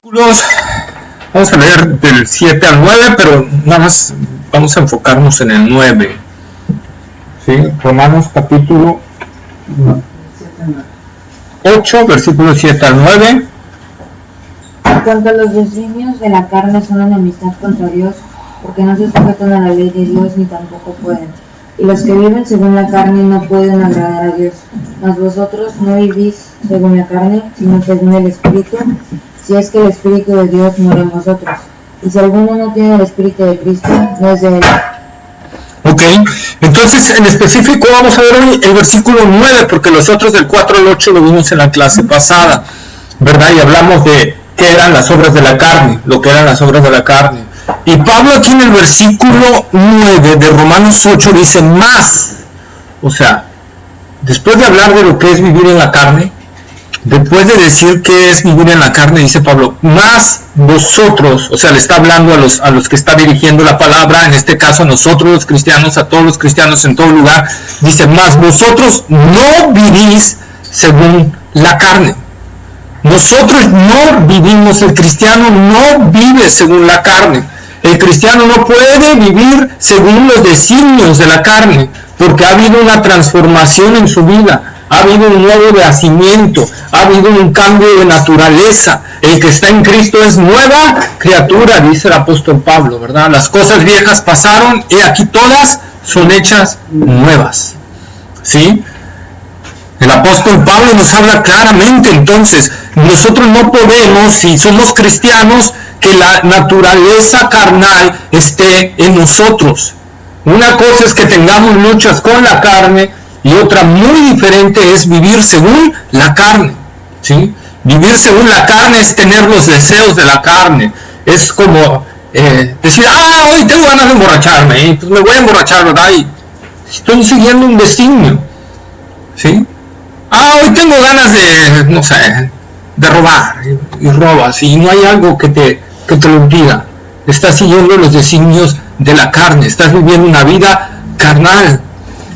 Vamos a leer del 7 al 9, pero nada más vamos a enfocarnos en el 9. ¿Sí? Romanos capítulo 8, versículos 7 al 9. En cuanto a los designios de la carne, son enemistad contra Dios, porque no se sujetan a la ley de Dios ni tampoco pueden. Y los que viven según la carne no pueden agradar a Dios. Mas vosotros no vivís según la carne, sino según el Espíritu, si es que el Espíritu de Dios mora en vosotros. Y si alguno no tiene el Espíritu de Cristo, no es de él. Ok, entonces en específico vamos a ver hoy el versículo 9, porque los otros del 4 al 8 lo vimos en la clase pasada, ¿verdad? Y hablamos de qué eran las obras de la carne, lo que eran las obras de la carne. Y Pablo aquí en el versículo 9 de Romanos 8 dice más, o sea, después de hablar de lo que es vivir en la carne, después de decir qué es vivir en la carne, dice Pablo, más vosotros, o sea, le está hablando a los que está dirigiendo la palabra, en este caso a nosotros los cristianos, a todos los cristianos en todo lugar, dice, más vosotros no vivís según la carne. Nosotros no vivimos, el cristiano no vive según la carne. El cristiano no puede vivir según los designios de la carne, porque ha habido una transformación en su vida, ha habido un nuevo nacimiento, ha habido un cambio de naturaleza. El que está en Cristo es nueva criatura, dice el apóstol Pablo, ¿verdad? Las cosas viejas pasaron y aquí todas son hechas nuevas, ¿sí? El apóstol Pablo nos habla claramente, entonces, nosotros no podemos, si somos cristianos, que la naturaleza carnal esté en nosotros. Una cosa es que tengamos luchas con la carne y otra muy diferente es vivir según la carne, ¿sí? Vivir según la carne es tener los deseos de la carne. Es como decir, hoy tengo ganas de emborracharme, pues me voy a emborrachar, ¿verdad? Y estoy siguiendo un designio, ¿sí? Hoy tengo ganas de, no sé, de robar, y robas, y no hay algo que te lo impida. Estás siguiendo los designios de la carne, estás viviendo una vida carnal.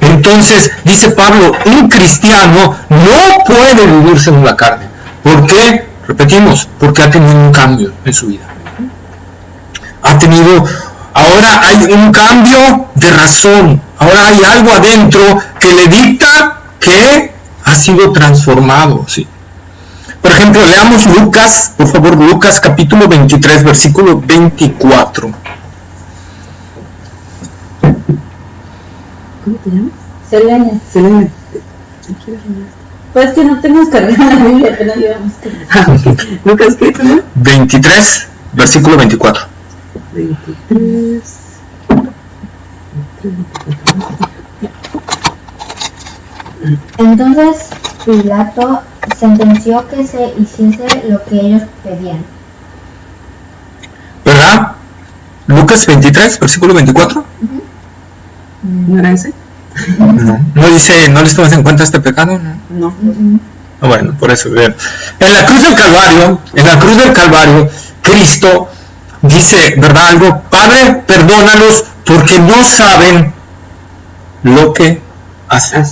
Entonces, dice Pablo, un cristiano no puede vivir según la carne. ¿Por qué? Repetimos, porque ha tenido un cambio en su vida. Ahora hay un cambio de razón, ahora hay algo adentro que le dicta que ha sido transformado, ¿sí? Por ejemplo, leamos Lucas, por favor, Lucas capítulo 23, versículo 24. ¿Cómo te llamas? Selene. Pues que no tengo descargada la Biblia, apenas llevamos. Lucas, ¿qué? 23, versículo 24. 23. Entonces Pilato sentenció que se hiciese lo que ellos pedían. ¿Verdad? Lucas 23, versículo 24. ¿No era ese? No dice, ¿no les tomas en cuenta este pecado? No. Bueno, por eso, bien. En la cruz del Calvario, Cristo dice, ¿verdad? Algo, Padre, perdónalos porque no saben lo que hacen.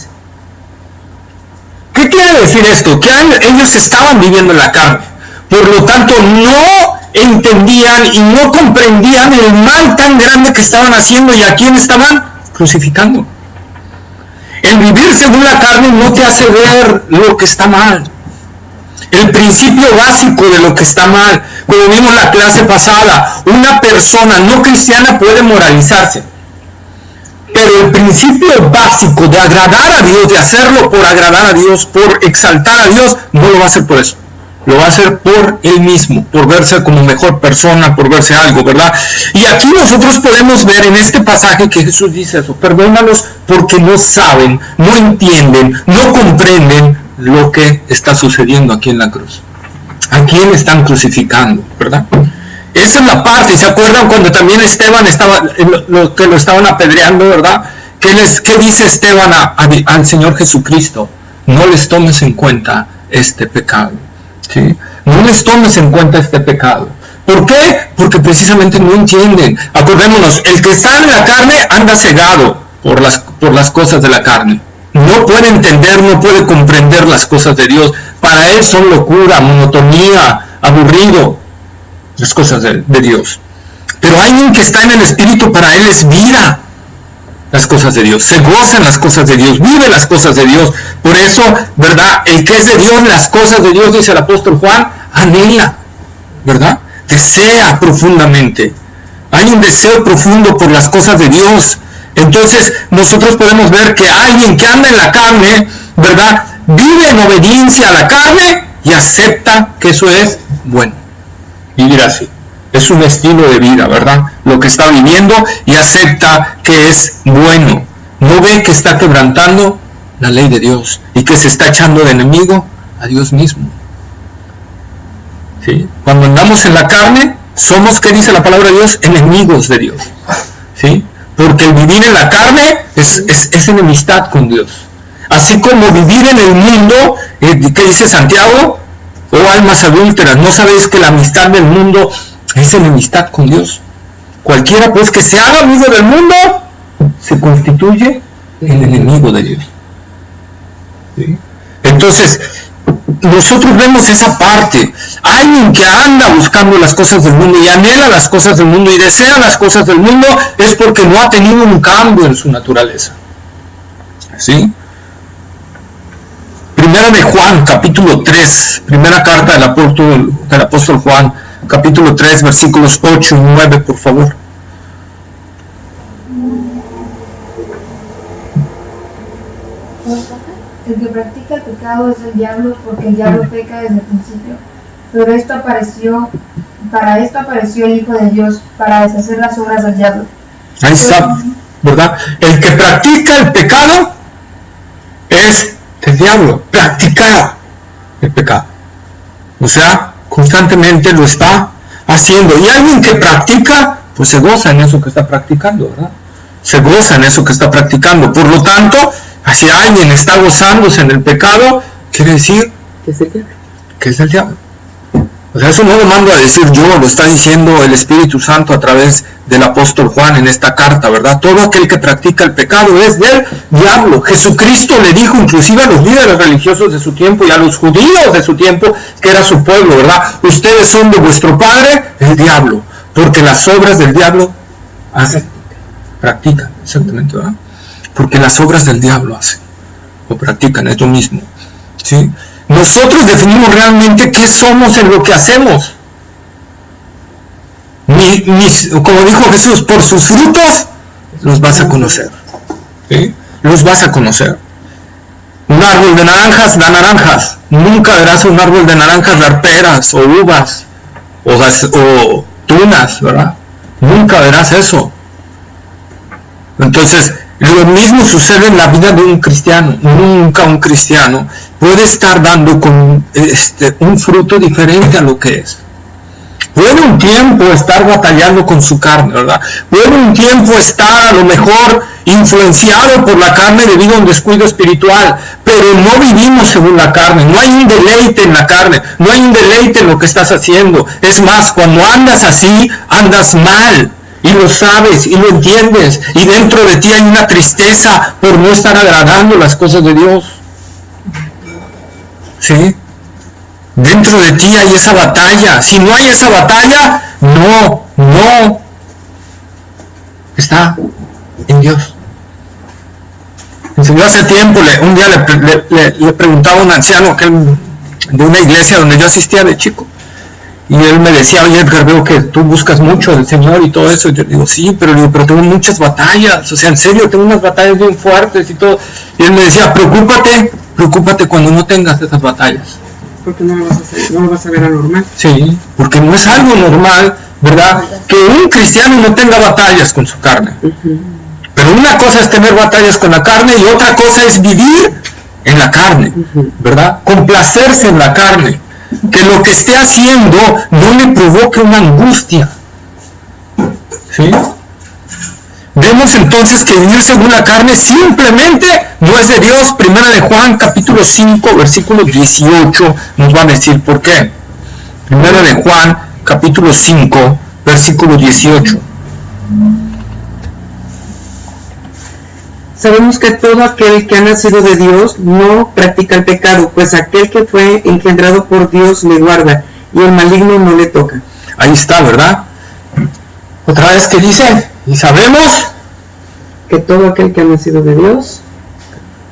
¿Qué quiere decir esto? Que ellos estaban viviendo en la carne, por lo tanto no entendían y no comprendían el mal tan grande que estaban haciendo y a quién estaban crucificando. El vivir según la carne no te hace ver lo que está mal. El principio básico de lo que está mal, como vimos en la clase pasada, una persona no cristiana puede moralizarse. Pero el principio básico de agradar a Dios, de hacerlo por agradar a Dios, por exaltar a Dios, no lo va a hacer por eso. Lo va a hacer por él mismo, por verse como mejor persona, por verse algo, ¿verdad? Y aquí nosotros podemos ver en este pasaje que Jesús dice eso, perdónalos porque no saben, no entienden, no comprenden lo que está sucediendo aquí en la cruz. ¿A quién están crucificando, verdad? Esa es la parte. ¿Se acuerdan cuando también Esteban estaba, que lo estaban apedreando, verdad? ¿Qué dice Esteban al Señor Jesucristo? No les tomes en cuenta este pecado, ¿sí? No les tomes en cuenta este pecado. ¿Por qué? Porque precisamente no entienden. Acordémonos, el que está en la carne anda cegado por las cosas de la carne. No puede entender, no puede comprender las cosas de Dios. Para él son locura, monotonía, aburrido. las cosas de Dios. Pero alguien que está en el Espíritu, para él es vida las cosas de Dios, se goza en las cosas de Dios, vive las cosas de Dios. Por eso, ¿verdad? El que es de Dios, las cosas de Dios, dice el apóstol Juan, anhela, ¿verdad? Desea profundamente. Hay un deseo profundo por las cosas de Dios. Entonces, nosotros podemos ver que alguien que anda en la carne, ¿verdad? Vive en obediencia a la carne y acepta que eso es bueno. Vivir así. Es un estilo de vida, ¿verdad? Lo que está viviendo, y acepta que es bueno. No ve que está quebrantando la ley de Dios y que se está echando de enemigo a Dios mismo. ¿Sí? Cuando andamos en la carne, somos, ¿qué dice la palabra de Dios? Enemigos de Dios. ¿Sí? Porque el vivir en la carne es enemistad con Dios. Así como vivir en el mundo, ¿qué dice Santiago? Oh almas adúlteras, ¿no sabéis que la amistad del mundo es enemistad con Dios? Cualquiera pues que se haga amigo del mundo se constituye el enemigo de Dios. ¿Sí? Entonces, nosotros vemos esa parte. Alguien que anda buscando las cosas del mundo y anhela las cosas del mundo y desea las cosas del mundo, es porque no ha tenido un cambio en su naturaleza. ¿Sí? Primera de Juan, capítulo 3, primera carta del apóstol Juan, capítulo 3, versículos 8 y 9, por favor. El que practica el pecado es el diablo, porque el diablo peca desde el principio. Pero para esto apareció el Hijo de Dios, para deshacer las obras del diablo. Ahí está, ¿verdad? El que practica el pecado es el diablo, practicar el pecado. O sea, constantemente lo está haciendo. Y alguien que practica, pues se goza en eso que está practicando, ¿verdad? Se goza en eso que está practicando. Por lo tanto, si alguien está gozándose en el pecado, quiere decir que es el diablo. O sea, eso no lo mando a decir yo, lo está diciendo el Espíritu Santo a través del apóstol Juan en esta carta, ¿verdad? Todo aquel que practica el pecado es del diablo. Jesucristo le dijo inclusive a los líderes religiosos de su tiempo y a los judíos de su tiempo, que era su pueblo, ¿verdad? Ustedes son de vuestro padre, el diablo, porque las obras del diablo practican, exactamente, ¿verdad? Porque las obras del diablo hacen o practican, es lo mismo, ¿sí? Nosotros definimos realmente qué somos en lo que hacemos. Como dijo Jesús, por sus frutos los vas a conocer, ¿sí? Los vas a conocer. Un árbol de naranjas da naranjas. Nunca verás un árbol de naranjas dar peras o uvas o tunas, ¿verdad? Nunca verás eso. Entonces, lo mismo sucede en la vida de un cristiano. Nunca un cristiano puede estar dando con un fruto diferente a lo que es. Puede un tiempo estar batallando con su carne, ¿verdad? Puede un tiempo estar a lo mejor influenciado por la carne debido a un descuido espiritual, pero no vivimos según la carne. No hay un deleite en la carne, no hay un deleite en lo que estás haciendo. Es más, cuando andas así, andas mal. Y lo sabes, y lo entiendes, y dentro de ti hay una tristeza por no estar agradando las cosas de Dios. ¿Sí? Dentro de ti hay esa batalla. Si no hay esa batalla, no está en Dios. Enseñó hace tiempo, un día le preguntaba a un anciano de una iglesia donde yo asistía de chico. Y él me decía, oye Edgar, veo que tú buscas mucho del Señor y todo eso. Y yo digo, sí, pero tengo muchas batallas. O sea, en serio, tengo unas batallas bien fuertes y todo. Y él me decía, preocúpate cuando no tengas esas batallas. Porque no lo vas a ver anormal. Sí, porque no es algo normal, ¿verdad? Que un cristiano no tenga batallas con su carne. Pero una cosa es tener batallas con la carne y otra cosa es vivir en la carne, ¿verdad? Complacerse en la carne. Que lo que esté haciendo no le provoque una angustia. ¿Sí? Vemos entonces que vivir según la carne simplemente no es de Dios. Primera de Juan, capítulo 5, versículo 18, nos va a decir por qué. Primera de Juan, capítulo 5, versículo 18. Sabemos que todo aquel que ha nacido de Dios no practica el pecado, pues aquel que fue engendrado por Dios le guarda, y el maligno no le toca. ahí está, ¿verdad? Otra vez que dice, y sabemos que todo aquel que ha nacido de Dios,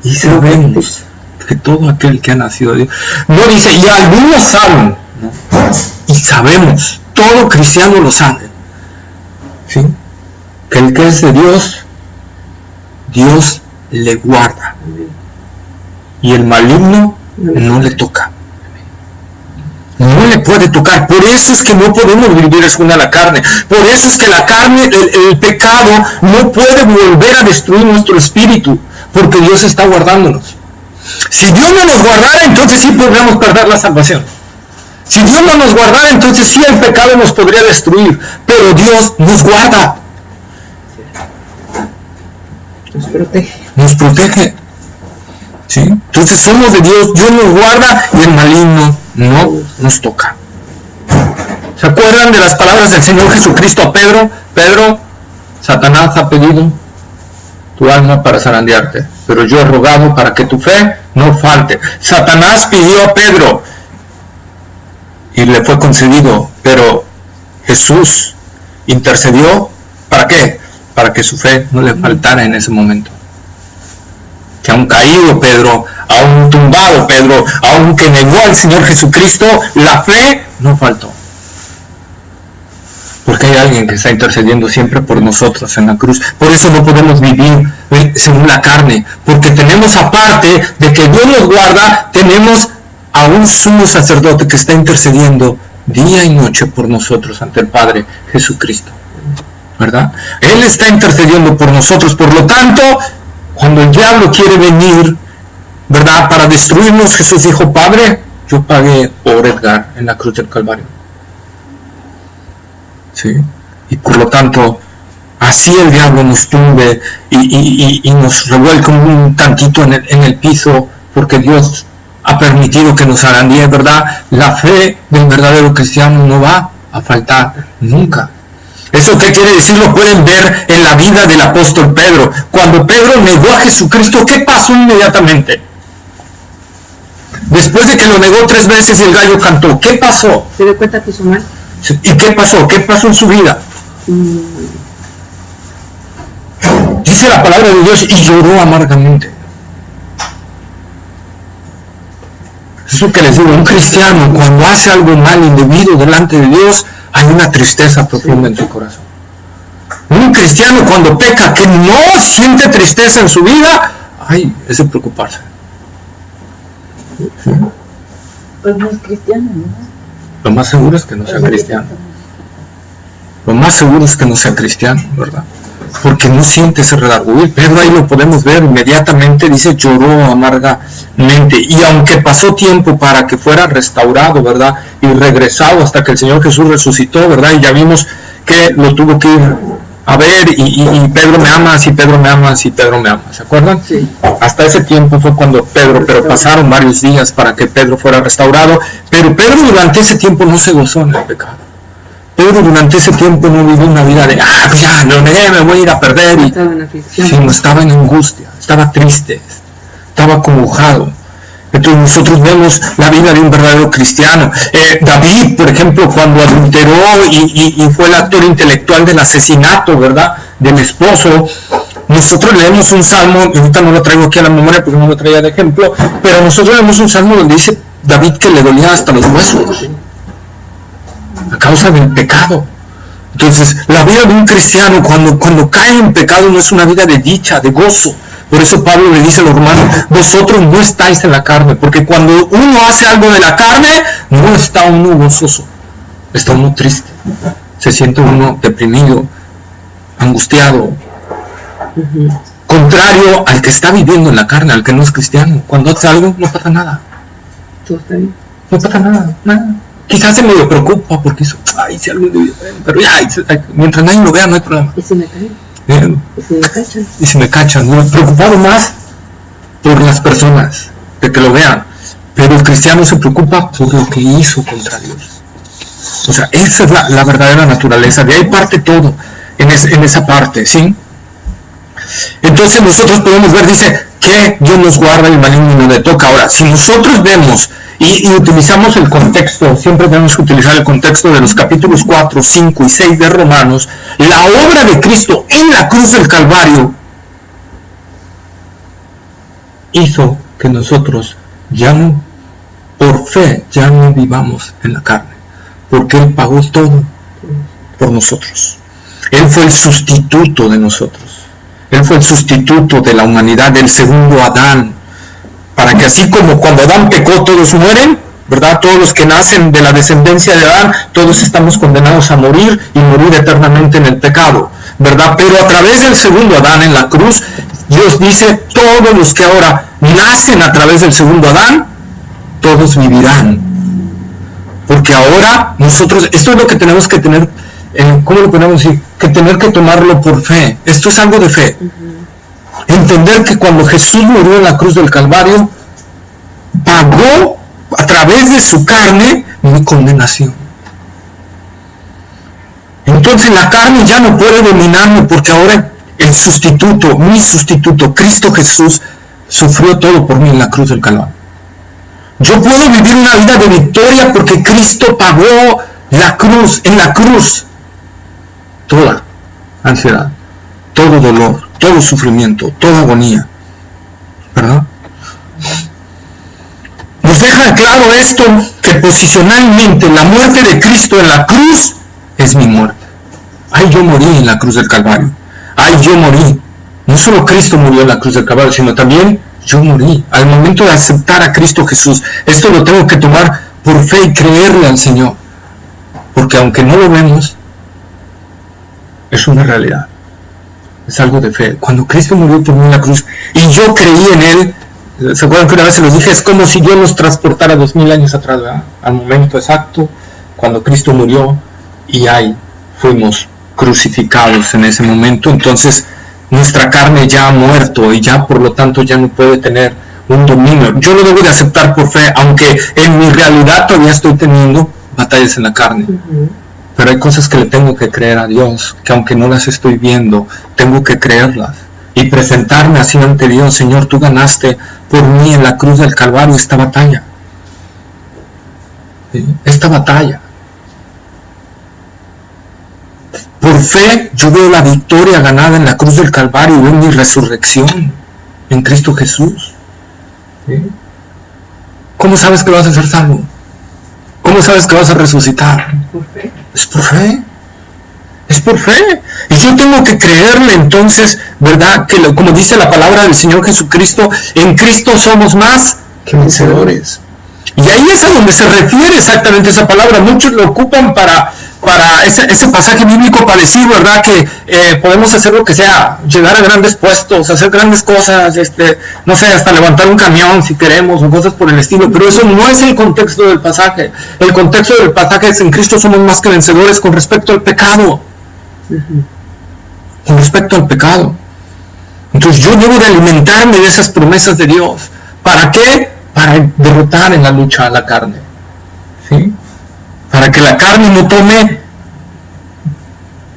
y sabemos que todo aquel que ha nacido de Dios, no dice, y algunos saben, ¿no? Y sabemos, todo cristiano lo sabe, ¿sí? Que el que es de Dios, Dios le guarda, y el maligno no le toca. No le puede tocar. Por eso es que no podemos vivir según a la carne. Por eso es que la carne, el pecado, no puede volver a destruir nuestro espíritu, porque Dios está guardándonos. Si Dios no nos guardara, entonces sí podríamos perder la salvación. Si Dios no nos guardara, entonces sí el pecado nos podría destruir. Pero Dios nos guarda. nos protege. Nos protege. ¿Sí? Entonces somos de Dios, Dios nos guarda y el maligno no nos toca. ¿Se acuerdan de las palabras del Señor Jesucristo a Pedro? Pedro, Satanás ha pedido tu alma para zarandearte, pero yo he rogado para que tu fe no falte. Satanás pidió a Pedro y le fue concedido, pero Jesús intercedió, ¿para qué? Para que su fe no le faltara en ese momento. Que aun caído Pedro, aun tumbado Pedro, aunque negó al Señor Jesucristo, la fe no faltó. Porque hay alguien que está intercediendo siempre por nosotros en la cruz. Por eso no podemos vivir según la carne, porque tenemos, aparte de que Dios nos guarda, tenemos a un sumo sacerdote que está intercediendo día y noche por nosotros ante el Padre Jesucristo, ¿verdad? Él está intercediendo por nosotros. Por lo tanto, cuando el diablo quiere venir, ¿verdad?, para destruirnos, Jesús dijo, Padre, yo pagué por Edgar en la cruz del Calvario. ¿Sí? Y por lo tanto, así el diablo nos tumbe y nos revuelca un tantito en el piso, porque Dios ha permitido que nos zarandee, ¿verdad? La fe del verdadero cristiano no va a faltar nunca. ¿Eso qué quiere decir? Lo pueden ver en la vida del apóstol Pedro. Cuando Pedro negó a Jesucristo, ¿qué pasó inmediatamente? Después de que lo negó 3 veces y el gallo cantó, ¿qué pasó? ¿Se dio cuenta que hizo mal? ¿Y qué pasó? ¿Qué pasó en su vida? Dice la palabra de Dios, y lloró amargamente. Es lo que les digo, un cristiano cuando hace algo mal, indebido delante de Dios, hay una tristeza profunda en su corazón. Un cristiano cuando peca, que no siente tristeza en su vida, es de preocuparse. ¿Sí? Pues no es cristiano, ¿no? Lo más seguro es que no sea cristiano. Lo más seguro es que no sea cristiano, ¿verdad? Porque no siente ese redarguir. Pedro ahí lo podemos ver inmediatamente, dice, lloró amargamente. Y aunque pasó tiempo para que fuera restaurado, ¿verdad?, y regresado hasta que el Señor Jesús resucitó, ¿verdad? Y ya vimos que lo tuvo que ir a ver y Pedro me ama, si Pedro me ama, si Pedro me ama. ¿Se acuerdan? Sí. Hasta ese tiempo fue cuando pero pasaron varios días para que Pedro fuera restaurado. Pero Pedro durante ese tiempo no se gozó en el pecado. Pedro durante ese tiempo no vivió una vida de, pues ya, lo negué, me voy a ir a perder. Estaba en aflicción. Sí, estaba en angustia, estaba triste, estaba acongojado. Entonces nosotros vemos la vida de un verdadero cristiano. David, por ejemplo, cuando adulteró y fue el actor intelectual del asesinato, ¿verdad?, del esposo, nosotros leemos un salmo, ahorita no lo traigo aquí a la memoria porque no lo traía de ejemplo, pero nosotros leemos un salmo donde dice David que le dolía hasta los huesos a causa del pecado. Entonces, la vida de un cristiano cuando cae en pecado no es una vida de dicha, de gozo. Por eso Pablo le dice a los romanos, vosotros no estáis en la carne, porque cuando uno hace algo de la carne, no está uno gozoso, está uno triste, se siente uno deprimido, angustiado, contrario al que está viviendo en la carne, al que no es cristiano. Cuando hace algo, no pasa nada. Todo está bien. No pasa nada. Quizás se medio preocupa porque eso, si algo de pero ya, mientras nadie lo vea no hay problema. ¿Y si me caen? ¿Y si me cachan? Y si me cachan, ¿no? Preocupado más por las personas, de que lo vean. Pero el cristiano se preocupa por lo que hizo contra Dios. O sea, esa es la verdadera naturaleza. De ahí parte todo, en esa parte, ¿sí? Entonces nosotros podemos ver, dice, que Dios nos guarda y el maligno no le toca. Ahora, si nosotros vemos y utilizamos el contexto, siempre tenemos que utilizar el contexto de los capítulos 4, 5 y 6 de Romanos, la obra de Cristo en la cruz del Calvario hizo que nosotros ya no, por fe, ya no vivamos en la carne, porque Él pagó todo por nosotros. Él fue el sustituto de nosotros. Él fue el sustituto de la humanidad, del segundo Adán, para que así como cuando Adán pecó todos mueren, ¿verdad? Todos los que nacen de la descendencia de Adán, todos estamos condenados a morir y morir eternamente en el pecado, ¿verdad? Pero a través del segundo Adán en la cruz, Dios dice, todos los que ahora nacen a través del segundo Adán, todos vivirán. Porque ahora nosotros, esto es lo que tenemos que tener, ¿cómo lo podemos decir? Que tener que tomarlo por fe. Esto es algo de fe. Entender que cuando Jesús murió en la cruz del Calvario, pagó a través de su carne mi condenación. Entonces la carne ya no puede dominarme, porque ahora el sustituto, mi sustituto, Cristo Jesús, sufrió todo por mí en la cruz del Calvario. Yo puedo vivir una vida de victoria porque Cristo pagó la cruz, en la cruz, toda ansiedad, todo dolor, todo sufrimiento, toda agonía, ¿verdad? Nos deja claro esto, que posicionalmente la muerte de Cristo en la cruz es mi muerte. Ay, yo morí en la cruz del Calvario. Ay, yo morí. No solo Cristo murió en la cruz del Calvario, sino también yo morí. Al momento de aceptar a Cristo Jesús, esto lo tengo que tomar por fe y creerle al Señor. Porque aunque no lo vemos, es una realidad. Es algo de fe. Cuando Cristo murió por mí en la cruz y yo creí en Él, ¿se acuerdan que una vez se los dije? Es como si Dios nos transportara 2000 años atrás, ¿verdad? Al momento exacto, cuando Cristo murió, y ahí fuimos crucificados en ese momento. Entonces nuestra carne ya ha muerto y ya por lo tanto ya no puede tener un dominio. Yo lo debo de aceptar por fe, aunque en mi realidad todavía estoy teniendo batallas en la carne. Pero hay cosas que le tengo que creer a Dios, que aunque no las estoy viendo, tengo que creerlas y presentarme así ante Dios. Señor, tú ganaste por mí en la cruz del Calvario esta batalla. ¿Sí? Esta batalla. Por fe yo veo la victoria ganada en la cruz del Calvario y veo mi resurrección en Cristo Jesús. ¿Sí? ¿Cómo sabes que vas a ser salvo? ¿Cómo sabes que vas a resucitar? Por fe. Es por fe. Es por fe. Y yo tengo que creerle entonces, ¿verdad? Que como dice la palabra del Señor Jesucristo, en Cristo somos más que vencedores. Y ahí es a donde se refiere exactamente esa palabra. Muchos lo ocupan para ese pasaje bíblico para decir, ¿verdad? Que podemos hacer lo que sea, llegar a grandes puestos, hacer grandes cosas, no sé, hasta levantar un camión si queremos, o cosas por el estilo. Pero eso no es el contexto del pasaje. El contexto del pasaje es: en Cristo somos más que vencedores con respecto al pecado. Con respecto al pecado. Entonces yo debo de alimentarme de esas promesas de Dios. ¿Para qué? Para derrotar en la lucha a la carne. ¿Sí? Para que la carne no tome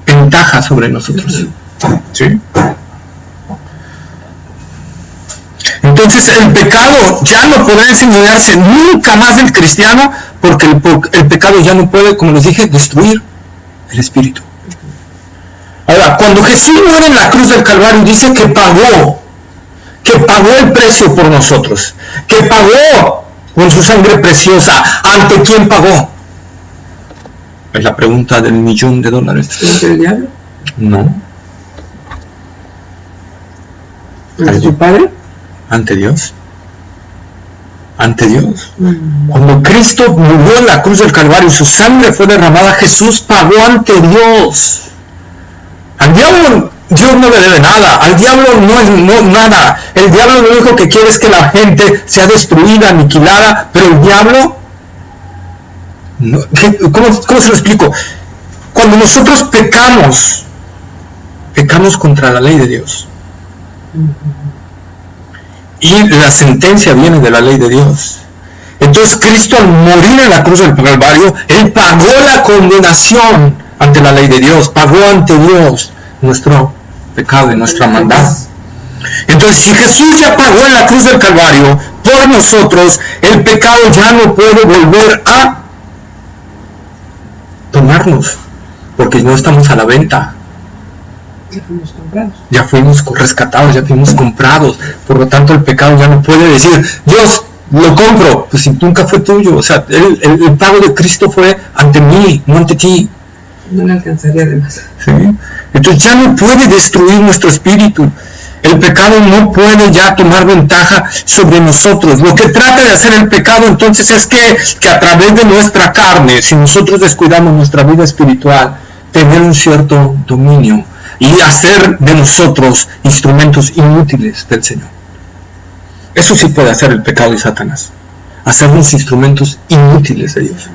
ventaja sobre nosotros. ¿Sí? Entonces el pecado ya no podrá enseñarse nunca más del cristiano, porque el pecado ya no puede, como les dije, destruir el espíritu. Ahora, cuando Jesús muere en la cruz del Calvario, dice que pagó el precio por nosotros, que pagó con su sangre preciosa. ¿Ante quién pagó? Es la pregunta del $1,000,000. ¿Ante el diablo? No. ¿Ante su padre? Ante Dios. Ante Dios. Cuando Cristo murió en la cruz del Calvario y su sangre fue derramada, Jesús pagó ante Dios. Al diablo Dios no le debe nada. Al diablo no nada. El diablo lo único que quiere es que la gente sea destruida, aniquilada. Pero el diablo, no, ¿cómo se lo explico? Cuando nosotros pecamos contra la ley de Dios. Y la sentencia viene de la ley de Dios. Entonces Cristo, al morir en la cruz del Calvario, Él pagó la condenación ante la ley de Dios, pagó ante Dios nuestro pecado y nuestra maldad. Entonces, si Jesús ya pagó en la cruz del Calvario por nosotros, el pecado ya no puede volver a tomarnos, porque no estamos a la venta. Ya fuimos comprados. Ya fuimos rescatados, ya fuimos comprados. Por lo tanto, el pecado ya no puede decir, Dios, lo compro, pues si nunca fue tuyo. O sea, el pago de Cristo fue ante mí, no ante ti. No le alcanzaría además. ¿Sí? Entonces ya no puede destruir nuestro espíritu. El pecado no puede ya tomar ventaja sobre nosotros. Lo que trata de hacer el pecado entonces es que a través de nuestra carne, si nosotros descuidamos nuestra vida espiritual, tener un cierto dominio y hacer de nosotros instrumentos inútiles del Señor. Eso sí puede hacer el pecado y Satanás. Hacernos instrumentos inútiles de Dios.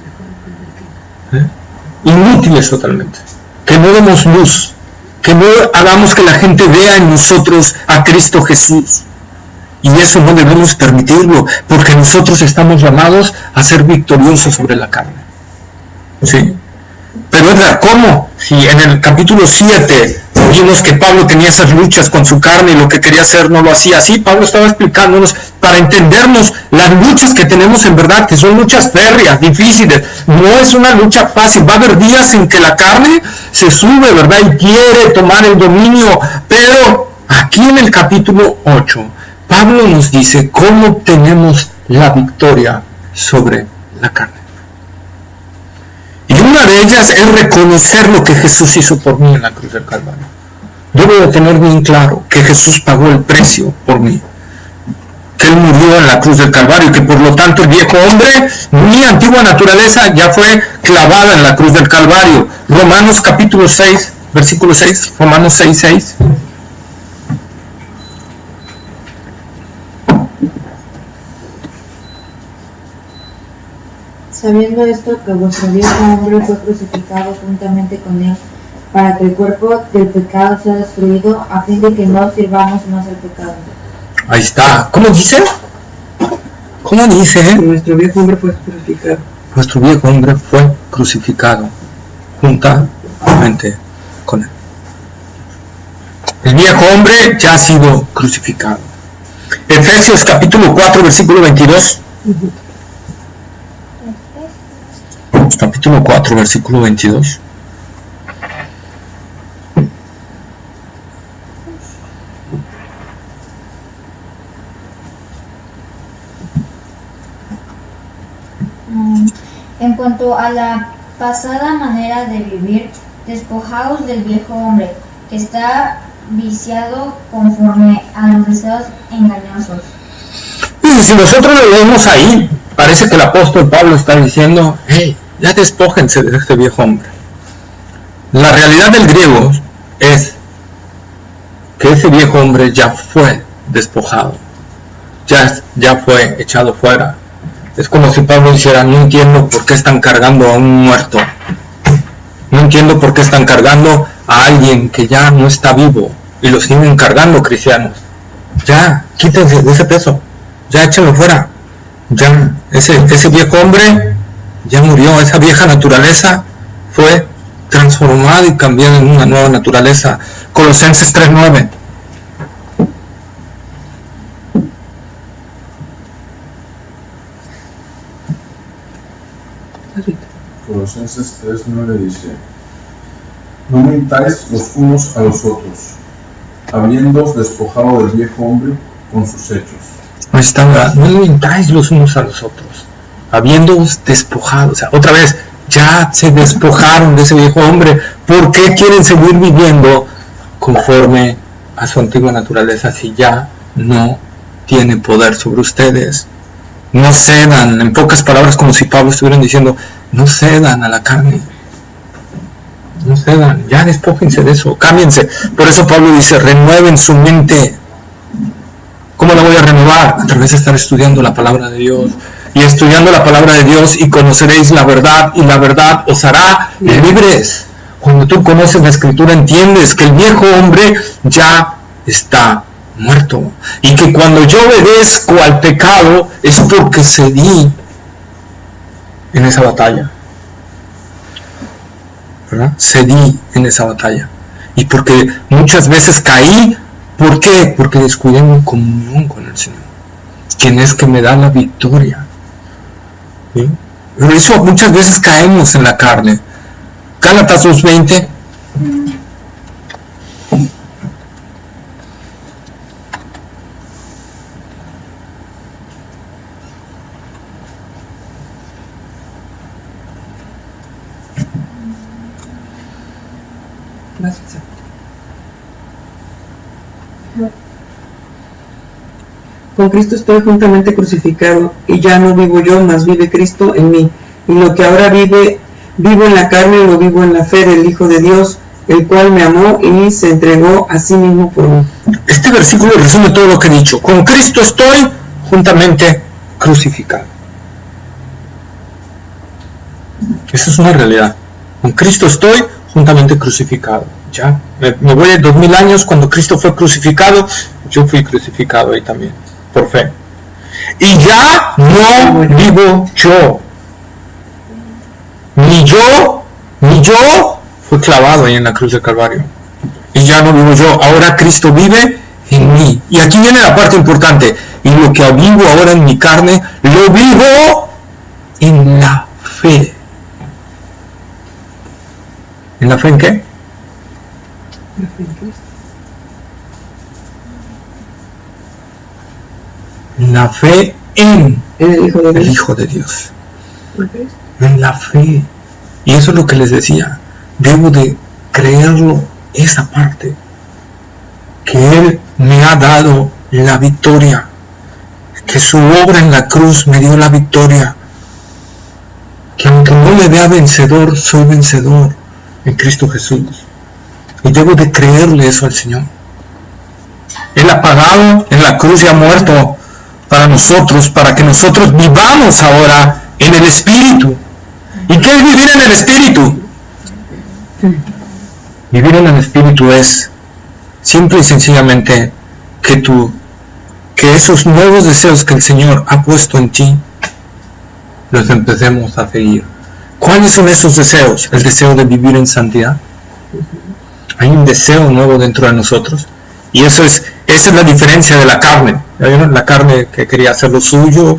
Inútiles totalmente. Que no demos luz. Que no hagamos que la gente vea en nosotros a Cristo Jesús. Y eso no debemos permitirlo, porque nosotros estamos llamados a ser victoriosos sobre la carne. ¿Sí? Pero Edgar, ¿cómo? Si en el capítulo 7 vimos que Pablo tenía esas luchas con su carne y lo que quería hacer no lo hacía así. Pablo estaba explicándonos para entendernos las luchas que tenemos en verdad, que son luchas férreas, difíciles. No es una lucha fácil. Va a haber días en que la carne se sube, ¿verdad? Y quiere tomar el dominio. Pero aquí en el capítulo 8, Pablo nos dice cómo obtenemos la victoria sobre la carne. Y una de ellas es reconocer lo que Jesús hizo por mí en la cruz del Calvario. Debo de tener bien claro que Jesús pagó el precio por mí. Que Él murió en la cruz del Calvario y que por lo tanto el viejo hombre, mi antigua naturaleza, ya fue clavada en la cruz del Calvario. Romanos capítulo 6, versículo 6, Romanos 6, 6. Sabiendo esto, que vuestro viejo hombre fue crucificado juntamente con él, para que el cuerpo del pecado sea destruido, a fin de que no sirvamos más al pecado. Ahí está. ¿Cómo dice? ¿Cómo dice? Nuestro viejo hombre fue crucificado. Nuestro viejo hombre fue crucificado juntamente con él. El viejo hombre ya ha sido crucificado. Efesios capítulo 4, versículo 22. Capítulo 4, versículo 22. En cuanto a la pasada manera de vivir, despojaos del viejo hombre, que está viciado conforme a los deseos engañosos. Y si nosotros lo leemos ahí, parece que el apóstol Pablo está diciendo, hey, ya despójense de este viejo hombre. La realidad del griego es que ese viejo hombre ya fue despojado, ya fue echado fuera. Es como si Pablo dijera, no entiendo por qué están cargando a un muerto, no entiendo por qué están cargando a alguien que ya no está vivo y lo siguen cargando cristianos. Ya, quítense de ese peso, ya échenlo fuera, ya, ese viejo hombre ya murió, esa vieja naturaleza fue transformada y cambiada en una nueva naturaleza. Colosenses 3:9. Colosenses 3:9 dice: no mintáis los unos a los otros, habiéndoos despojado del viejo hombre con sus hechos. Ahí está, no mintáis los unos a los otros, habiéndoos despojado. O sea, otra vez, ya se despojaron de ese viejo hombre. ¿Por qué quieren seguir viviendo conforme a su antigua naturaleza si ya no tiene poder sobre ustedes? No cedan, en pocas palabras, como si Pablo estuviera diciendo, no cedan a la carne. No cedan, ya despójense de eso, cámbiense. Por eso Pablo dice, renueven su mente. ¿Cómo la voy a renovar? A través de estar estudiando la palabra de Dios. Y estudiando la palabra de Dios y conoceréis la verdad, y la verdad os hará libres. Cuando tú conoces la Escritura entiendes que el viejo hombre ya está muerto. Y que cuando yo obedezco al pecado es porque cedí en esa batalla. ¿Verdad? Cedí en esa batalla. Y porque muchas veces caí. ¿Por qué? Porque descuidé mi comunión con el Señor. quien es que me da la victoria. ¿Sí? Por eso muchas veces caemos en la carne. Gálatas 2:20. Con Cristo estoy juntamente crucificado, y ya no vivo yo, mas vive Cristo en mí. Y lo que ahora vivo en la carne, lo vivo en la fe del Hijo de Dios, el cual me amó y se entregó a sí mismo por mí. Este versículo resume todo lo que he dicho. Con Cristo estoy juntamente crucificado. Esa es una realidad. Con Cristo estoy juntamente crucificado. Ya, me voy de 2000 años, cuando Cristo fue crucificado, yo fui crucificado ahí también, por fe. Y ya no vivo yo. Ni yo fue clavado ahí en la cruz del Calvario. Y ya no vivo yo, ahora Cristo vive en mí. Y aquí viene la parte importante. Y lo que vivo ahora en mi carne, lo vivo en la fe. ¿En la fe en qué? La fe en el Hijo de Dios. En la fe. Y eso es lo que les decía. Debo de creerlo, esa parte. Que Él me ha dado la victoria. Que su obra en la cruz me dio la victoria. Que aunque no le vea vencedor, soy vencedor en Cristo Jesús. Y debo de creerle eso al Señor. Él ha pagado en la cruz y ha muerto para nosotros, para que nosotros vivamos ahora en el Espíritu. ¿Y qué es vivir en el Espíritu? Vivir en el Espíritu es simple y sencillamente que esos nuevos deseos que el Señor ha puesto en ti, los empecemos a seguir. ¿Cuáles son esos deseos? El deseo de vivir en santidad. Hay un deseo nuevo dentro de nosotros. Y esa es la diferencia de la carne. La carne que quería hacer lo suyo,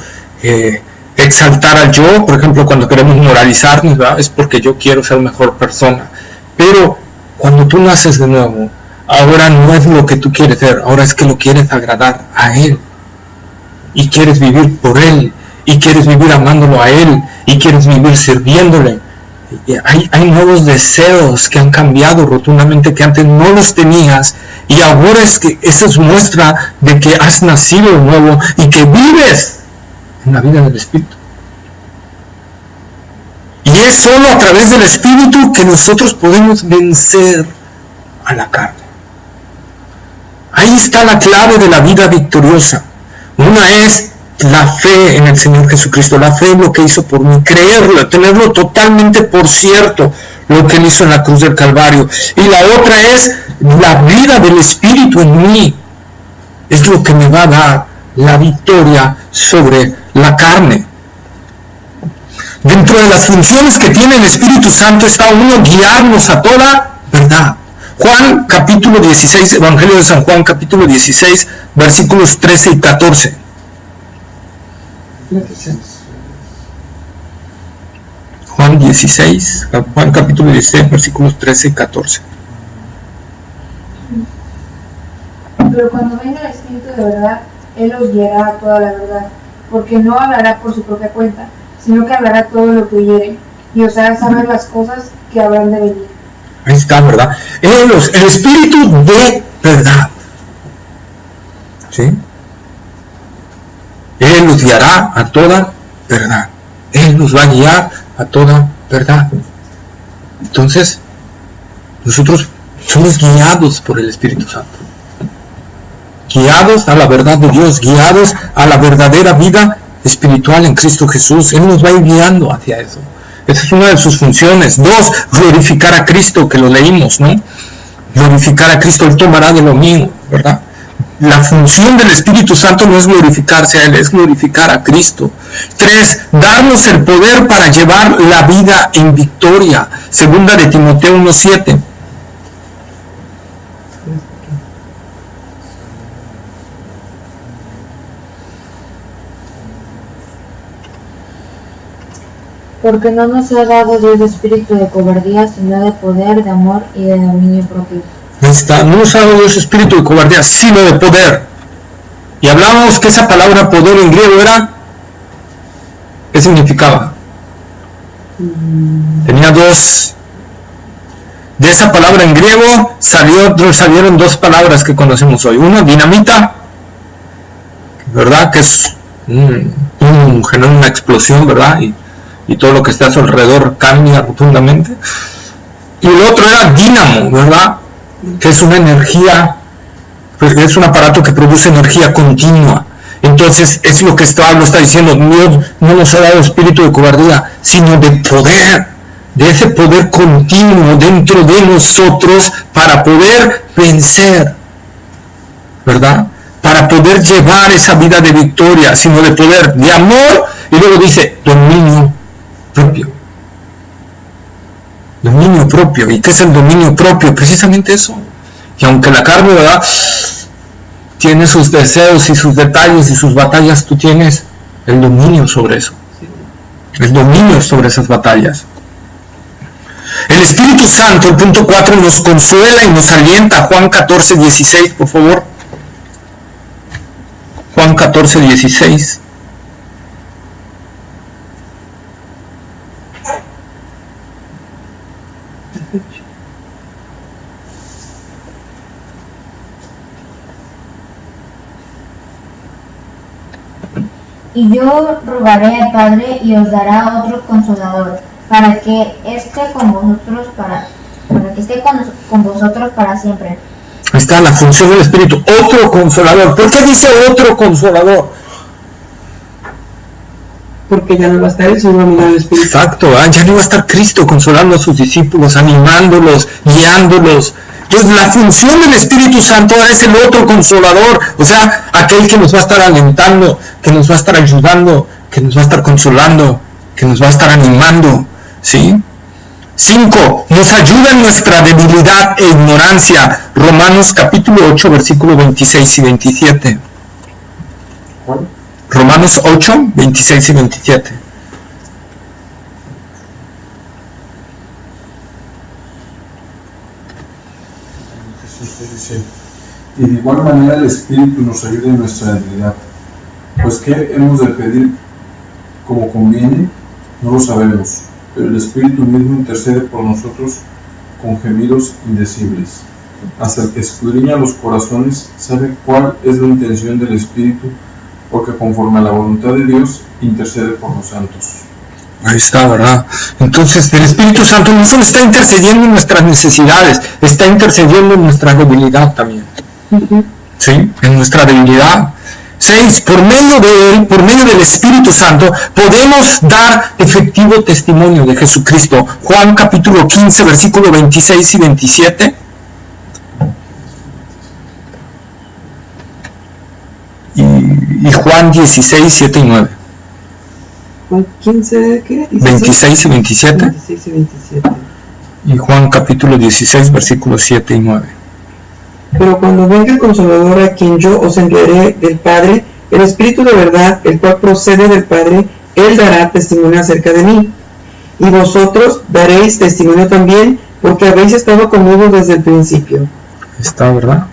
exaltar al yo, por ejemplo, cuando queremos moralizarnos, ¿verdad? Es porque yo quiero ser mejor persona. Pero cuando tú naces de nuevo, ahora no es lo que tú quieres ser, ahora es que lo quieres agradar a Él. Y quieres vivir por Él, y quieres vivir amándolo a Él, y quieres vivir sirviéndole. Hay nuevos deseos que han cambiado rotundamente, que antes no los tenías, y ahora es que esa es muestra de que has nacido de nuevo y que vives en la vida del Espíritu. Y es solo a través del Espíritu que nosotros podemos vencer a la carne. Ahí está la clave de la vida victoriosa. Una es la fe en el Señor Jesucristo, la fe en lo que hizo por mí, creerlo, tenerlo totalmente por cierto, lo que Él hizo en la cruz del Calvario. Y la otra es la vida del Espíritu en mí, es lo que me va a dar la victoria sobre la carne. Dentro de las funciones que tiene el Espíritu Santo está uno, guiarnos a toda verdad. Juan capítulo 16, Evangelio de San Juan capítulo 16, versículos 13 y 14. Juan capítulo 16, versículos 13 y 14. Pero cuando venga el Espíritu de verdad, Él os guiará a toda la verdad, porque no hablará por su propia cuenta, sino que hablará todo lo que oyere, y os hará saber las cosas que habrán de venir. Ahí está, ¿verdad? El Espíritu de verdad. ¿Sí? Él nos guiará a toda verdad. Él nos va a guiar a toda verdad. Entonces, nosotros somos guiados por el Espíritu Santo. Guiados a la verdad de Dios, guiados a la verdadera vida espiritual en Cristo Jesús. Él nos va a ir guiando hacia eso. Esa es una de sus funciones. 2, glorificar a Cristo, que lo leímos, ¿no? Glorificar a Cristo, Él tomará de lo mío, ¿verdad? La función del Espíritu Santo no es glorificarse a Él, es glorificar a Cristo. 3, darnos el poder para llevar la vida en victoria. 2 de Timoteo 1:7. Porque no nos ha dado Dios espíritu de cobardía, sino de poder, de amor y de dominio propio. No nos ha dado Dios espíritu de cobardía, sino de poder. Y hablábamos que esa palabra poder en griego era, ¿qué significaba? Tenía dos. De esa palabra en griego salieron dos palabras que conocemos hoy. Una, dinamita, ¿verdad? Que es genera una explosión, ¿verdad? Y todo lo que está a su alrededor cambia rotundamente. Y el otro era dínamo, ¿verdad? Que es una energía, es un aparato que produce energía continua. Entonces es lo que Pablo está diciendo: Dios no nos ha dado espíritu de cobardía, sino de poder, de ese poder continuo dentro de nosotros para poder vencer, ¿verdad? Para poder llevar esa vida de victoria, sino de poder, de amor, y luego dice dominio propio. Dominio propio. ¿Y qué es el dominio propio? Precisamente eso. Y aunque la carne, ¿verdad?, tiene sus deseos y sus detalles y sus batallas, tú tienes el dominio sobre eso. El dominio sobre esas batallas. El Espíritu Santo, el punto 4, nos consuela y nos alienta. Juan 14:16, por favor. Juan 14:16. Y yo rogaré al Padre y os dará otro consolador, para que esté con vosotros con vosotros para siempre. Ahí está la función del Espíritu, otro consolador. ¿Por qué dice otro consolador? Porque ya no va a estar el Señor ni el Espíritu. Exacto, ya no va a estar Cristo consolando a sus discípulos, animándolos, guiándolos. Entonces la función del Espíritu Santo ahora es el otro consolador, o sea, aquel que nos va a estar alentando, que nos va a estar ayudando, que nos va a estar consolando, que nos va a estar animando, ¿sí? 5. Nos ayuda en nuestra debilidad e ignorancia. Romanos capítulo 8, versículo 26 y 27. ¿Cuál? Romanos 8, 26 y 27. Jesús dice: y de igual manera el Espíritu nos ayuda en nuestra debilidad. Pues ¿qué hemos de pedir como conviene? No lo sabemos, pero el Espíritu mismo intercede por nosotros con gemidos indecibles. Hasta el que escudriña los corazones sabe cuál es la intención del Espíritu, porque conforme a la voluntad de Dios intercede por los santos. Ahí está, ¿verdad? Entonces el Espíritu Santo no solo está intercediendo en nuestras necesidades, está intercediendo en nuestra debilidad también. ¿Sí? En nuestra debilidad. 6. Por medio de Él, por medio del Espíritu Santo, podemos dar efectivo testimonio de Jesucristo. Juan capítulo 15, versículo 26 y 27. Y Juan 16, 7 y 9. Juan 15, ¿qué? 26 y 27. 26 y 27. Y Juan capítulo 16, versículos 7 y 9. Pero cuando venga el Consolador, a quien yo os enviaré del Padre, el Espíritu de verdad, el cual procede del Padre, Él dará testimonio acerca de mí. Y vosotros daréis testimonio también, porque habéis estado conmigo desde el principio. Está, ¿verdad?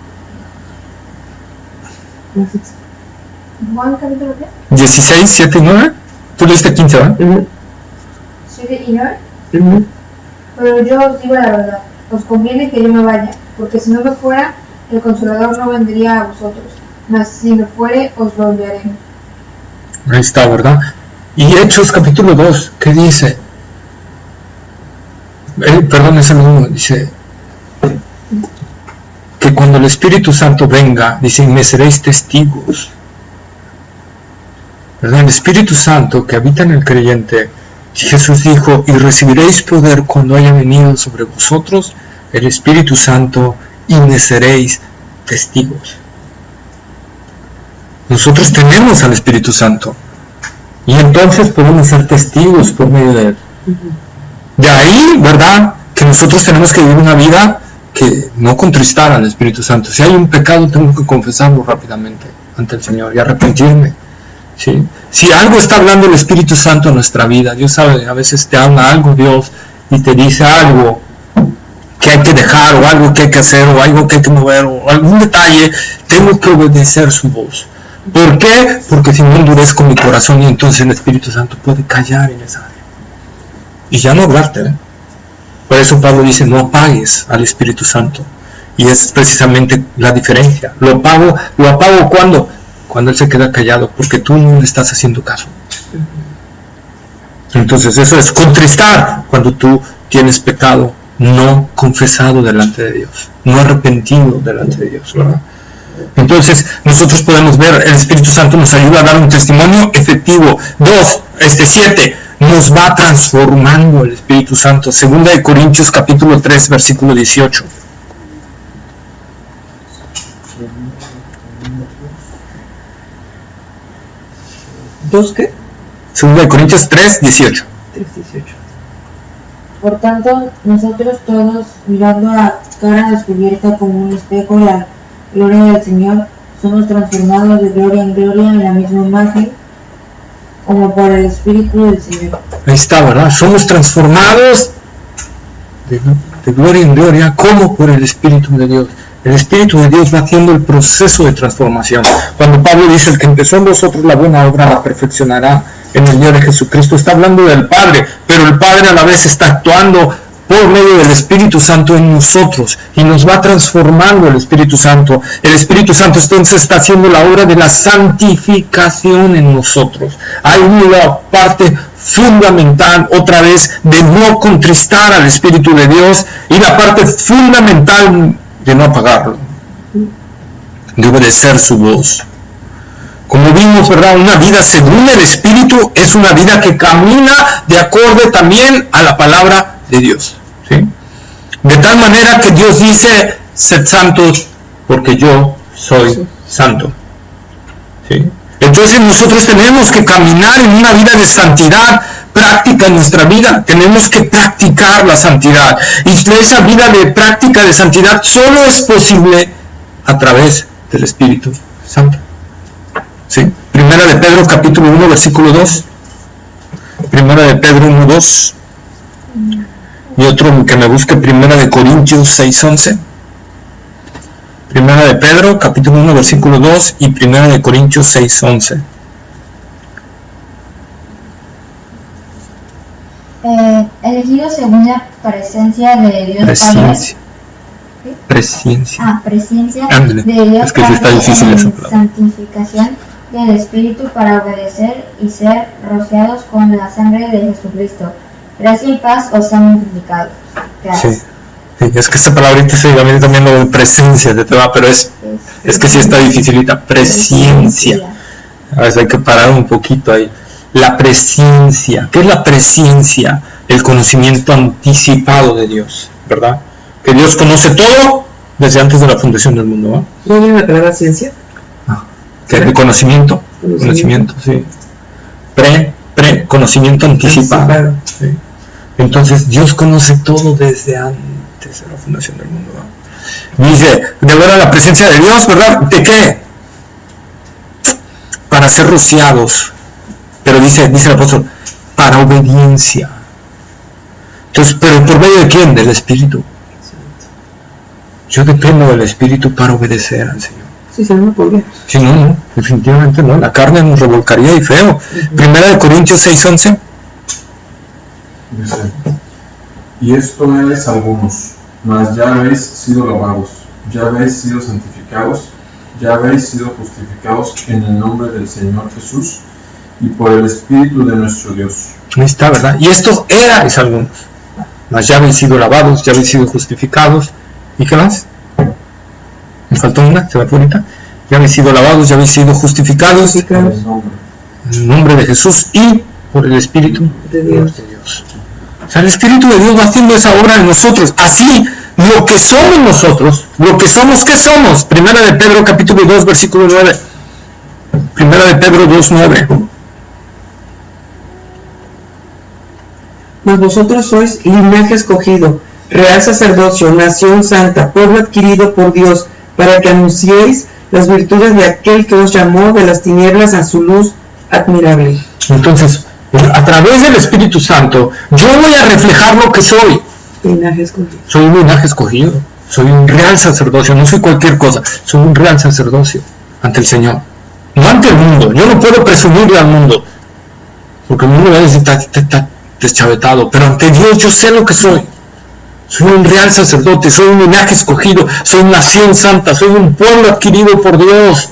Juan capítulo 16, 7 y 9. Tú leíste 15, ¿verdad? 7 y 9. Pero yo os digo la verdad, os conviene que yo me vaya, porque si no me fuera, el Consolador no vendría a vosotros, mas si me fuere, os lo enviaré. Ahí está, ¿verdad? Y Hechos capítulo 2, ¿qué dice? Perdón, ese mismo dice que cuando el Espíritu Santo venga, dice, me seréis testigos. ¿Verdad? El Espíritu Santo que habita en el creyente, Jesús dijo, y recibiréis poder cuando haya venido sobre vosotros el Espíritu Santo, y me seréis testigos. Nosotros tenemos al Espíritu Santo, y entonces podemos ser testigos por medio de Él. De ahí, ¿verdad?, que nosotros tenemos que vivir una vida que no contristara al Espíritu Santo. Si hay un pecado, tengo que confesarlo rápidamente ante el Señor y arrepentirme, ¿sí? Si algo está hablando el Espíritu Santo en nuestra vida, Dios sabe, a veces te habla algo Dios y te dice algo que hay que dejar, o algo que hay que hacer, o algo que hay que mover, o algún detalle, tengo que obedecer su voz. ¿Por qué? Porque si no endurezco mi corazón, y entonces el Espíritu Santo puede callar en esa área y ya no hablarte. Por eso Pablo dice, no apagues al Espíritu Santo, y es precisamente la diferencia. Lo apago ¿cuándo? Cuando él se queda callado, porque tú no le estás haciendo caso. Entonces eso es contristar cuando tú tienes pecado no confesado delante de Dios, no arrepentido delante de Dios, ¿verdad? Entonces nosotros podemos ver, el Espíritu Santo nos ayuda a dar un testimonio efectivo. 7, nos va transformando el Espíritu Santo. 2 Corintios capítulo 3 versículo 18. ¿2 qué? 2 Corintios 3, 18. 3:18. Por tanto, nosotros todos, mirando a cara descubierta como un espejo la gloria del Señor, somos transformados de gloria en gloria en la misma imagen, como por el Espíritu del Señor. Ahí está, ¿verdad? Somos transformados de gloria en gloria, como por el Espíritu de Dios. El Espíritu de Dios va haciendo el proceso de transformación. Cuando Pablo dice, el que empezó en vosotros la buena obra la perfeccionará en el día de Jesucristo, está hablando del Padre, pero el Padre a la vez está actuando por medio del Espíritu Santo en nosotros, y nos va transformando el Espíritu Santo. El Espíritu Santo entonces está haciendo la obra de la santificación en nosotros. Hay una parte fundamental, otra vez, de no contristar al Espíritu de Dios, y la parte fundamental de no apagarlo, de obedecer su voz. Como vimos, ¿verdad? Una vida según el Espíritu es una vida que camina de acuerdo también a la palabra de Dios, ¿sí? De tal manera que Dios dice, sed santos porque yo soy santo, ¿sí? Entonces nosotros tenemos que caminar en una vida de santidad práctica en nuestra vida. Tenemos que practicar la santidad, y esa vida de práctica de santidad solo es posible a través del Espíritu Santo, ¿sí? Primera de Pedro capítulo 1 versículo 2. Primera de Pedro 1, 2. Y otro que me busque, Primera de Corintios 6, 11. Primera de Pedro capítulo 1 versículo 2 y Primera de Corintios 6, 11. Elegido según la presencia de Dios Padre. Presencia. Presencia Ándale. de Dios Es que sí está Padre difícil esa en palabra. santificación del Espíritu para obedecer y ser rociados con la sangre de Jesucristo. Gracia y paz os han multiplicado. Sí. Sí, es que esta palabrita se llama también lo de presencia de tema, pero es que sí está dificilita. Presencia. A veces hay que parar un poquito ahí. La presencia. ¿Qué es la presencia? El conocimiento anticipado de Dios, ¿verdad? Que Dios conoce todo desde antes de la fundación del mundo, ¿no? ¿No viene la palabra ciencia? Que es el conocimiento, sí. Conocimiento anticipado. Sí. Entonces Dios conoce todo desde antes de la fundación del mundo, ¿no? Dice, de ver a la presencia de Dios, ¿verdad? ¿De qué? Para ser rociados. Pero dice el apóstol, para obediencia. Entonces, ¿pero por medio de quién? Del Espíritu. Yo dependo del Espíritu para obedecer al Señor. Sí, se no podría. Sí, no, definitivamente no. La carne nos revolcaría y feo. Primera de Corintios 6:11. Dice, y esto eres algunos, mas ya habéis sido lavados, ya habéis sido santificados, ya habéis sido justificados en el nombre del Señor Jesús y por el Espíritu de nuestro Dios. Ahí está, ¿verdad? Y estos erais algunos, mas ya habéis sido lavados, ya habéis sido justificados. ¿Y qué más? Me faltó una, se va por ahorita. Ya habéis sido lavados, ya habéis sido justificados Por el nombre. en el nombre de Jesús y por el Espíritu De Dios. O sea, el Espíritu de Dios va haciendo esa obra en nosotros. Así, lo que somos nosotros, lo que somos, ¿qué somos? Primera de Pedro capítulo 2 versículo 9. Primera de Pedro 2, 9. Mas vosotros sois linaje escogido, real sacerdocio, nación santa, pueblo adquirido por Dios, para que anunciéis las virtudes de aquel que os llamó de las tinieblas a su luz, admirable. Entonces, a través del Espíritu Santo, yo voy a reflejar lo que soy. Linaje escogido. Soy un linaje escogido, soy un real sacerdocio, no soy cualquier cosa, soy un real sacerdocio ante el Señor, no ante el mundo. Yo no puedo presumirle al mundo, porque el mundo va a decir está deschavetado, pero ante Dios yo sé lo que soy. Soy un real sacerdote, soy un linaje escogido, soy nación santa, soy un pueblo adquirido por Dios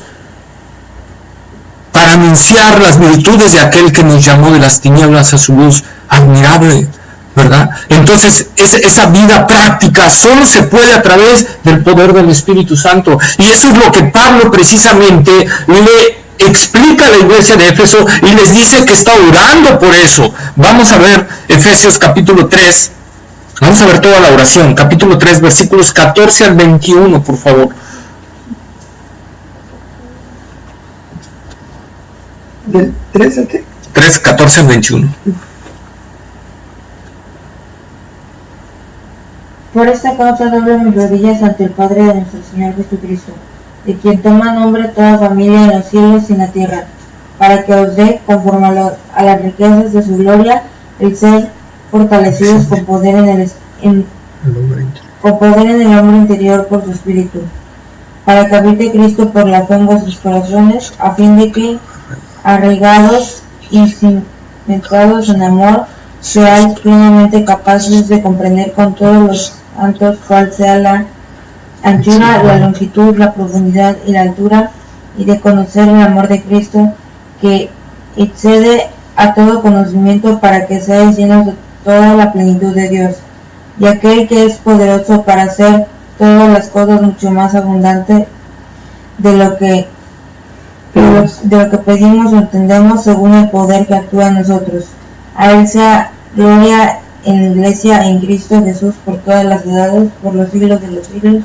para anunciar las virtudes de aquel que nos llamó de las tinieblas a su luz admirable, ¿verdad? Entonces esa vida práctica solo se puede a través del poder del Espíritu Santo, y eso es lo que Pablo precisamente le explica a la iglesia de Éfeso y les dice que está orando por eso. Vamos a ver Efesios capítulo 3, vamos a ver toda la oración, capítulo 3, versículos 14 al 21, por favor. ¿Del 3 al qué? 3, 14 al 21. Por esta causa doblo mis rodillas ante el Padre de nuestro Señor Jesucristo, de quien toma nombre toda familia en los cielos y en la tierra, para que os dé, conforme a las riquezas de su gloria, el ser fortalecidos con poder en el hombre interior por su Espíritu, para que habite Cristo por la fe en vuestros corazones, a fin de que, arraigados y cimentados en amor, seáis plenamente capaces de comprender con todos los santos cuál sea la anchura, la longitud, la profundidad y la altura, y de conocer el amor de Cristo, que excede a todo conocimiento, para que seáis llenos de toda la plenitud de Dios. Y aquel que es poderoso para hacer todas las cosas mucho más abundante de lo que pedimos o entendemos, según el poder que actúa en nosotros. A él sea gloria en la iglesia en Cristo Jesús por todas las edades, por los siglos de los siglos.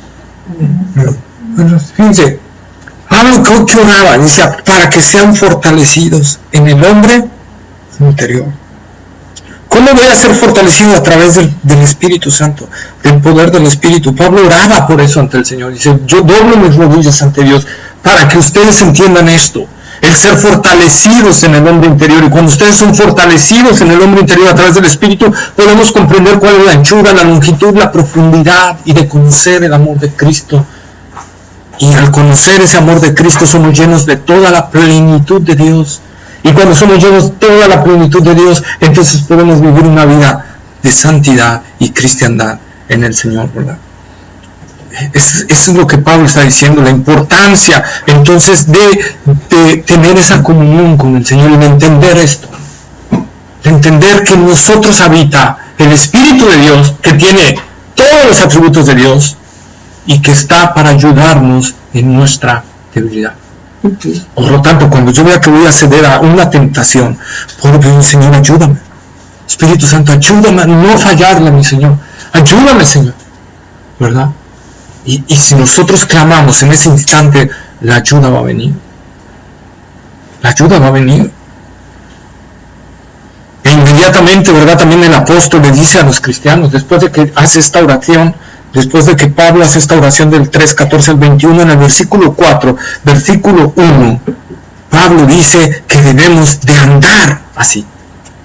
Bueno, fíjense, Pablo que oraba, dice, para que sean fortalecidos en el hombre interior. ¿Cómo voy a ser fortalecido? A través del Espíritu Santo, del poder del Espíritu. Pablo oraba por eso ante el Señor. Dice, yo doblo mis rodillas ante Dios para que ustedes entiendan esto, el ser fortalecidos en el hombre interior. Y cuando ustedes son fortalecidos en el hombre interior a través del Espíritu, podemos comprender cuál es la anchura, la longitud, la profundidad, y de conocer el amor de Cristo. Y al conocer ese amor de Cristo somos llenos de toda la plenitud de Dios. Y cuando somos llenos de toda la plenitud de Dios, entonces podemos vivir una vida de santidad y cristiandad en el Señor, ¿verdad? Eso es lo que Pablo está diciendo, la importancia entonces de tener esa comunión con el Señor y de entender esto, de entender que en nosotros habita el Espíritu de Dios, que tiene todos los atributos de Dios y que está para ayudarnos en nuestra debilidad. Por lo tanto, cuando yo vea que voy a ceder a una tentación, puedo pedir, Señor, ayúdame. Espíritu Santo, ayúdame a no fallarle a mi Señor. Ayúdame, Señor. ¿Verdad? Y si nosotros clamamos en ese instante, la ayuda va a venir. La ayuda va a venir. E inmediatamente, ¿verdad? También el apóstol le dice a los cristianos, después de que hace esta oración, después de que Pablo hace esta oración del 3, 14 al 21, en el versículo 4, versículo 1, Pablo dice que debemos de andar así.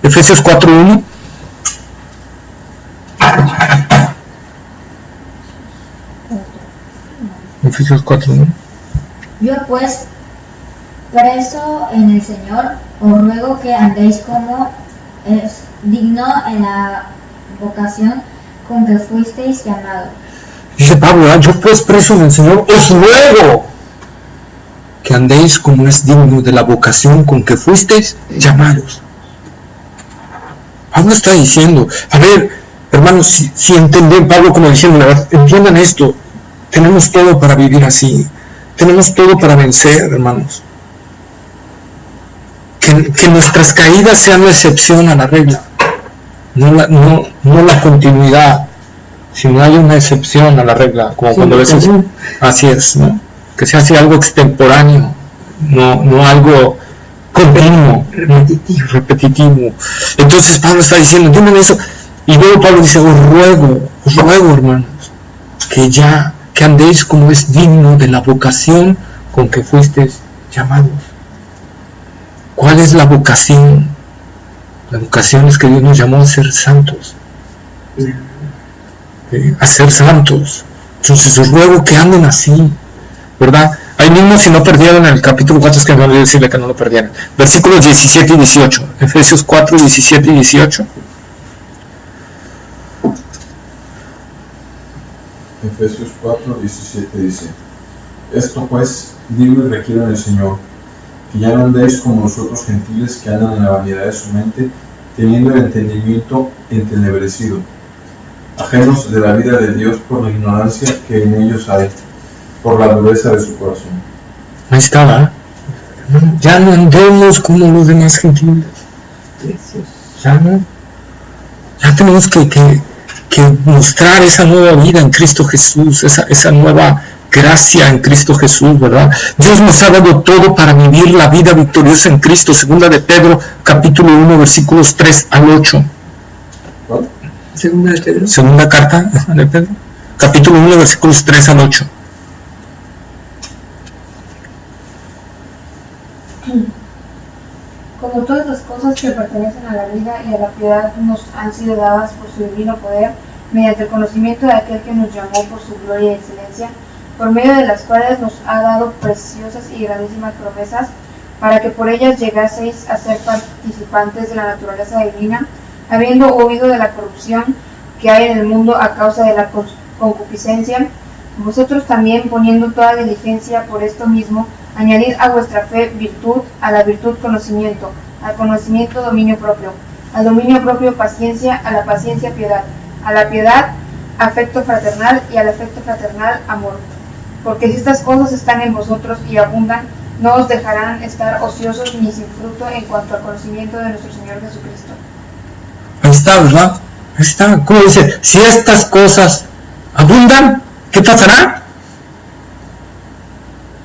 Efesios 4, 1. Efesios 4, 1. Yo pues, preso en el Señor, os ruego que andéis como es digno en la vocación con que fuisteis llamados. Dice Pablo, yo pues preso en el Señor, os ruego que andéis como es digno de la vocación con que fuisteis llamados. Pablo está diciendo, a ver, hermanos, si entienden, Pablo como diciendo, la verdad, entiendan esto, tenemos todo para vivir así, tenemos todo para vencer, hermanos. Que nuestras caídas sean la excepción a la regla, no la continuidad, sino hay una excepción a la regla, como sí, cuando a veces, así es, ¿no? Que se hace algo extemporáneo, no algo continuo, repetitivo. Entonces Pablo está diciendo, entienden eso, y luego Pablo dice, os ruego, hermanos, que andéis como es digno de la vocación con que fuisteis llamados. ¿Cuál es la vocación? La vocación es que Dios nos llamó a ser santos. A ser santos. Entonces os ruego que anden así, ¿verdad? Ahí mismo, si no perdieron en el capítulo 4, es que no voy a decirle que no lo perdieran. Versículos 17 y 18. Efesios 4, 17 y 18. Efesios 4, 17 dice: Esto pues, digo y requiero en el Señor, que ya no andéis como los otros gentiles que andan en la vanidad de su mente, teniendo el entendimiento entenebrecido, ajenos de la vida de Dios por la ignorancia que en ellos hay, por la dureza de su corazón. Ahí estaba. Ya no andemos como los demás gentiles. Ya no. Ya tenemos que mostrar esa nueva vida en Cristo Jesús, esa nueva gracia en Cristo Jesús, ¿verdad? Dios nos ha dado todo para vivir la vida victoriosa en Cristo. Segunda de Pedro, capítulo 1, versículos 3 al 8. ¿Cuál? Segunda de Pedro. Segunda carta de Pedro, capítulo 1, versículos 3 al 8. Como todas las cosas que pertenecen a la vida y a la piedad nos han sido dadas por su divino poder, mediante el conocimiento de aquel que nos llamó por su gloria y excelencia, por medio de las cuales nos ha dado preciosas y grandísimas promesas, para que por ellas llegaseis a ser participantes de la naturaleza divina, habiendo huido de la corrupción que hay en el mundo a causa de la concupiscencia. Vosotros también, poniendo toda diligencia por esto mismo, añadid a vuestra fe virtud, a la virtud conocimiento, al conocimiento dominio propio, al dominio propio paciencia, a la paciencia piedad, a la piedad afecto fraternal y al afecto fraternal amor. Porque si estas cosas están en vosotros y abundan, no os dejarán estar ociosos ni sin fruto en cuanto al conocimiento de nuestro Señor Jesucristo. Ahí está, ¿verdad? Ahí está. ¿Cómo dice? Si estas cosas abundan, ¿qué pasará?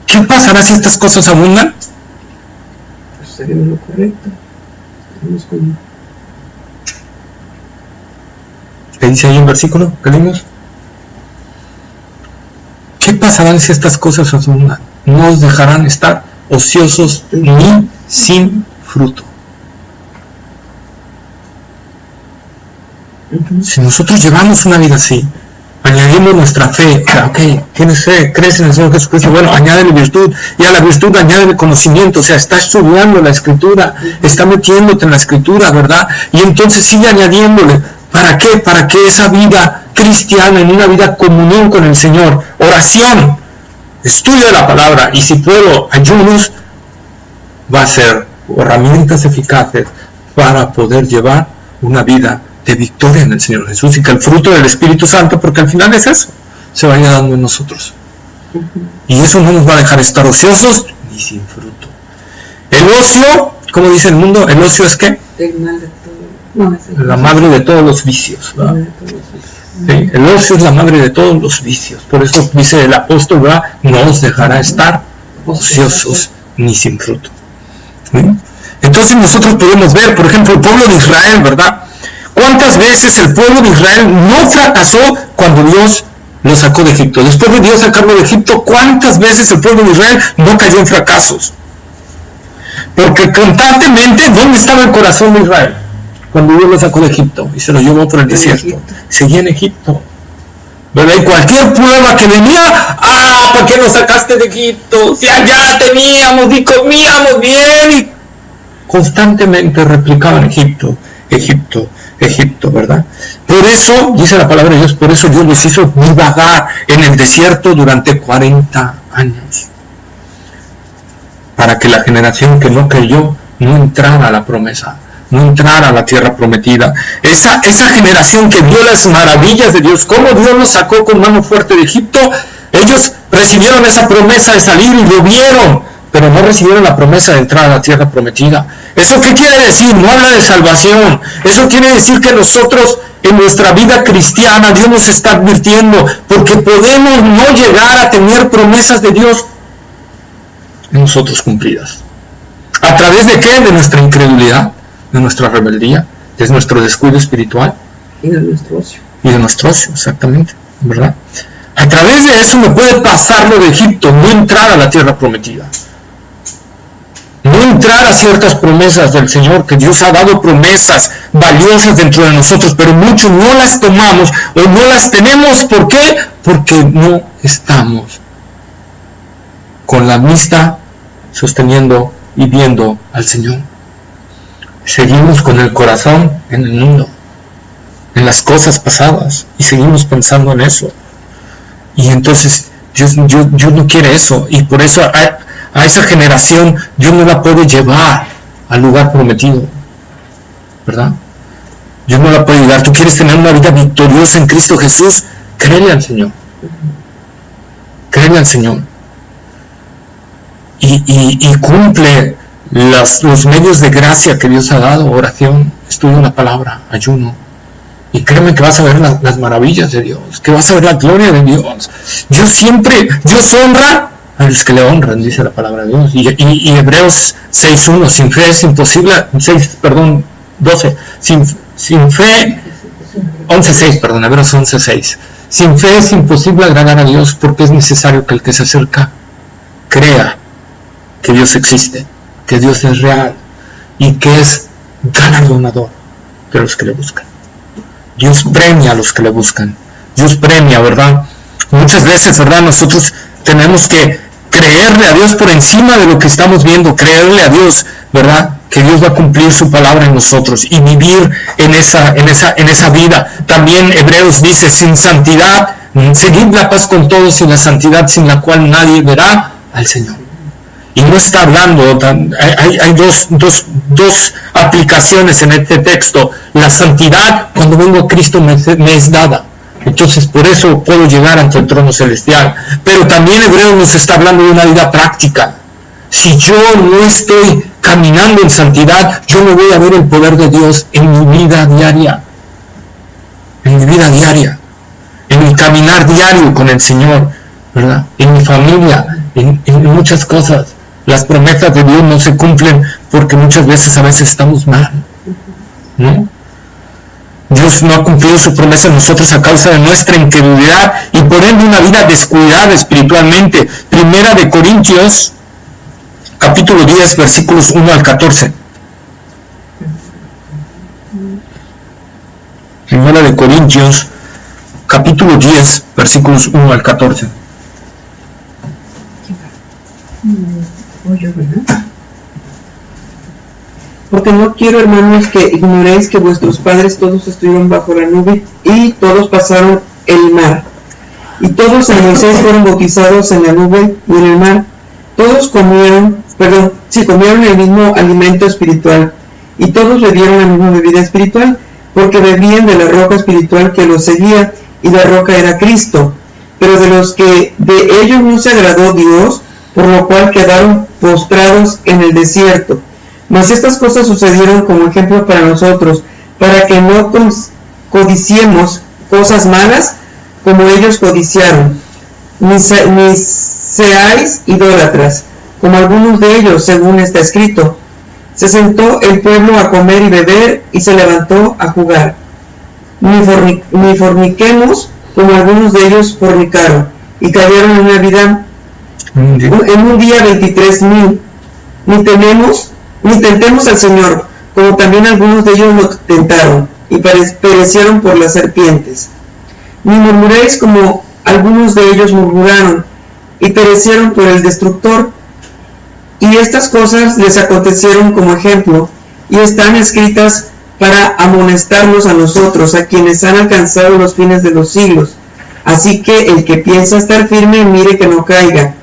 ¿Qué pasará si estas cosas abundan? Pues sería lo correcto. ¿Qué dice ahí en versículo que leímos? ¿Qué pasará si estas cosas abundan? No os dejarán estar ociosos ni sin fruto. Si nosotros llevamos una vida así, añadimos nuestra fe, o sea, ok, tienes fe, crees en el Señor Jesucristo, bueno, añádele virtud, y a la virtud añádele conocimiento, o sea, está estudiando la Escritura, está metiéndote en la Escritura, ¿verdad? Y entonces sigue añadiéndole, ¿para qué? Para que esa vida cristiana, en una vida comunión con el Señor, oración, estudio de la palabra, y si puedo, ayunos, va a ser herramientas eficaces para poder llevar una vida de victoria en el Señor Jesús, y que el fruto del Espíritu Santo, porque al final es eso, se vaya dando en nosotros. Y eso no nos va a dejar estar ociosos ni sin fruto. El ocio, como dice el mundo, el ocio es ¿qué? La madre de todos los vicios, ¿verdad? Sí, el ocio es la madre de todos los vicios. Por eso dice el apóstol, ¿verdad? No os dejará estar ociosos ni sin fruto. ¿Sí? Entonces nosotros podemos ver, por ejemplo, el pueblo de Israel, ¿verdad? ¿Cuántas veces el pueblo de Israel no fracasó cuando Dios lo sacó de Egipto? Después de Dios sacarlo de Egipto, ¿cuántas veces el pueblo de Israel no cayó en fracasos? Porque constantemente, ¿dónde estaba el corazón de Israel? Cuando Dios lo sacó de Egipto y se lo llevó por el desierto. Seguía en Egipto. ¿Verdad? Y cualquier prueba que venía, ¿por qué nos sacaste de Egipto? Si allá teníamos y comíamos bien. Y constantemente replicaban Egipto, ¿verdad? Por eso, dice la palabra de Dios, por eso Dios los hizo divagar en el desierto durante 40 años. Para que la generación que no creyó no entrara a la promesa, no entrara a la tierra prometida. Esa generación que vio las maravillas de Dios, cómo Dios los sacó con mano fuerte de Egipto, ellos recibieron esa promesa de salir y lo vieron, pero no recibieron la promesa de entrar a la tierra prometida. ¿Eso qué quiere decir? No habla de salvación. Eso quiere decir que nosotros en nuestra vida cristiana Dios nos está advirtiendo, porque podemos no llegar a tener promesas de Dios en nosotros cumplidas. ¿A través de qué? De nuestra incredulidad, de nuestra rebeldía, de nuestro descuido espiritual. Y de nuestro ocio. Y de nuestro ocio, exactamente, ¿verdad? A través de eso me puede pasar lo de Egipto, no entrar a la tierra prometida. no entrar a ciertas promesas del Señor, que Dios ha dado promesas valiosas dentro de nosotros, pero muchos no las tomamos o no las tenemos. ¿Por qué? Porque no estamos con la vista sosteniendo y viendo al Señor. Seguimos con el corazón en el mundo, en las cosas pasadas, y seguimos pensando en eso. Y entonces Dios no quiere eso, y por eso a esa generación Dios no la puede llevar al lugar prometido, ¿verdad? Dios no la puede llevar. Tú quieres tener una vida victoriosa en Cristo Jesús, créele al Señor, créele al Señor, y cumple los medios de gracia que Dios ha dado: oración, estudio de la palabra, ayuno. Y créeme que vas a ver las maravillas de Dios, que vas a ver la gloria de Dios. Dios honra a los que le honran, dice la palabra de Dios. Y Hebreos 6.1, sin fe es imposible, 12, sin fe, 11.6, Hebreos 11.6. Sin fe es imposible agradar a Dios, porque es necesario que el que se acerca crea que Dios existe, que Dios es real y que es galardonador de los que le buscan. Dios premia a los que le buscan. Dios premia, ¿verdad? Muchas veces, ¿verdad? Nosotros tenemos que creerle a Dios por encima de lo que estamos viendo, creerle a Dios, ¿verdad? Que Dios va a cumplir su palabra en nosotros y vivir en esa vida. También Hebreos dice: sin santidad, seguid la paz con todos, y la santidad sin la cual nadie verá al Señor. Y no está hablando, hay dos aplicaciones en este texto. La santidad, cuando vengo a Cristo, me es dada. Entonces por eso puedo llegar ante el trono celestial. Pero también Hebreos nos está hablando de una vida práctica. Si yo no estoy caminando en santidad, yo no voy a ver el poder de Dios en mi vida diaria. En mi vida diaria. En mi caminar diario con el Señor, ¿verdad? En mi familia, en muchas cosas. Las promesas de Dios no se cumplen porque muchas veces, a veces estamos mal, ¿no? Dios no ha cumplido su promesa en nosotros a causa de nuestra incredulidad y por ende una vida descuidada espiritualmente. Primera de Corintios, capítulo 10, versículos 1 al 14. Primera de Corintios, capítulo 10, versículos 1 al 14. Porque no quiero, hermanos, que ignoréis que vuestros padres todos estuvieron bajo la nube y todos pasaron el mar. Y todos en Moisés fueron bautizados en la nube y en el mar. Todos comieron el mismo alimento espiritual. Y todos bebieron la misma bebida espiritual, porque bebían de la roca espiritual que los seguía, y la roca era Cristo. Pero de los que de ellos no se agradó Dios, por lo cual quedaron postrados en el desierto. Mas estas cosas sucedieron como ejemplo para nosotros, para que no codiciemos cosas malas como ellos codiciaron, ni seáis idólatras, como algunos de ellos, según está escrito. Se sentó el pueblo a comer y beber, y se levantó a jugar. Ni forniquemos, como algunos de ellos fornicaron, y cayeron en una vida, en un día 23,000. Ni tentemos al Señor, como también algunos de ellos lo tentaron, y perecieron por las serpientes. Ni murmuréis, como algunos de ellos murmuraron, y perecieron por el destructor. Y estas cosas les acontecieron como ejemplo, y están escritas para amonestarnos a nosotros, a quienes han alcanzado los fines de los siglos. Así que el que piensa estar firme, mire que no caiga.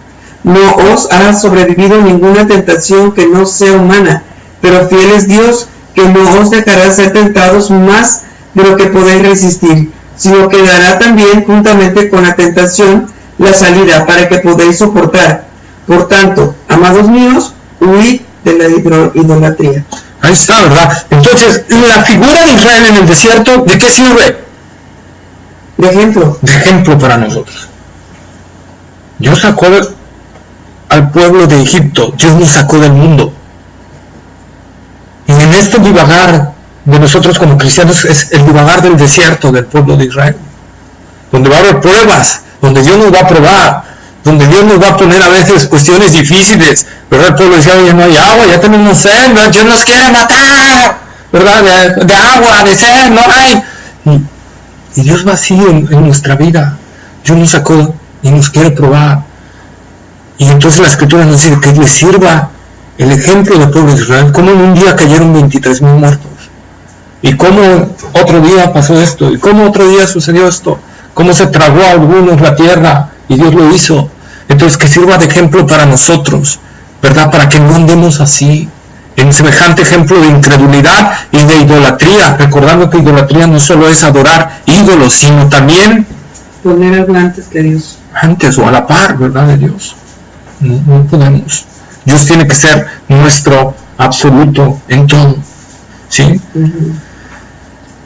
No os ha sobrevivido ninguna tentación que no sea humana, pero fiel es Dios, que no os dejará ser tentados más de lo que podéis resistir, sino que dará también juntamente con la tentación la salida para que podáis soportar. Por tanto, amados míos, huid de la idolatría. Ahí está, ¿verdad? Entonces, la figura de Israel en el desierto, ¿de qué sirve? De ejemplo. De ejemplo para nosotros. Dios sacó al pueblo de Egipto, Dios nos sacó del mundo. Y en este divagar de nosotros como cristianos es el divagar del desierto del pueblo de Israel, donde va a haber pruebas, donde Dios nos va a probar, donde Dios nos va a poner a veces cuestiones difíciles, ¿verdad? El pueblo decía, oye, no hay agua, ya tenemos sed, ¿verdad? Dios nos quiere matar, ¿verdad? De agua, de sed, no hay. Y Dios va así en nuestra vida. Dios nos sacó y nos quiere probar. Y entonces la Escritura nos dice que le sirva el ejemplo del pueblo de Israel, cómo en un día cayeron 23,000 muertos, y cómo otro día pasó esto, y cómo otro día sucedió esto, cómo se tragó a algunos la tierra, y Dios lo hizo. Entonces que sirva de ejemplo para nosotros, ¿verdad? Para que no andemos así, en semejante ejemplo de incredulidad y de idolatría, recordando que idolatría no solo es adorar ídolos, sino también poner algo antes que Dios. Antes o a la par, ¿verdad? De Dios. No podemos. Dios tiene que ser nuestro absoluto en todo, ¿sí?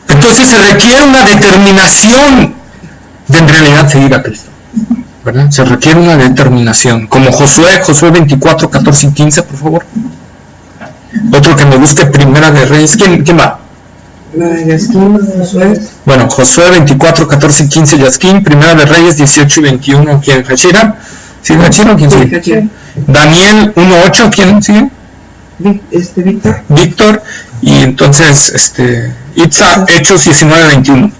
Entonces se requiere una determinación de en realidad seguir a Cristo, ¿verdad? Se requiere una determinación, como Josué 24, 14 y 15, por favor. Otro que me busque, Primera de Reyes. ¿Quién va? Josué. Bueno, Josué 24, 14 y 15, Yasquín. Primera de Reyes 18 y 21, ¿quién? ¿Hachira? ¿Sí, Hachira? ¿Quién sigue? Daniel 1.8, ¿quién sigue? Víctor. Víctor. Y entonces, Itza, Hechos 19.21.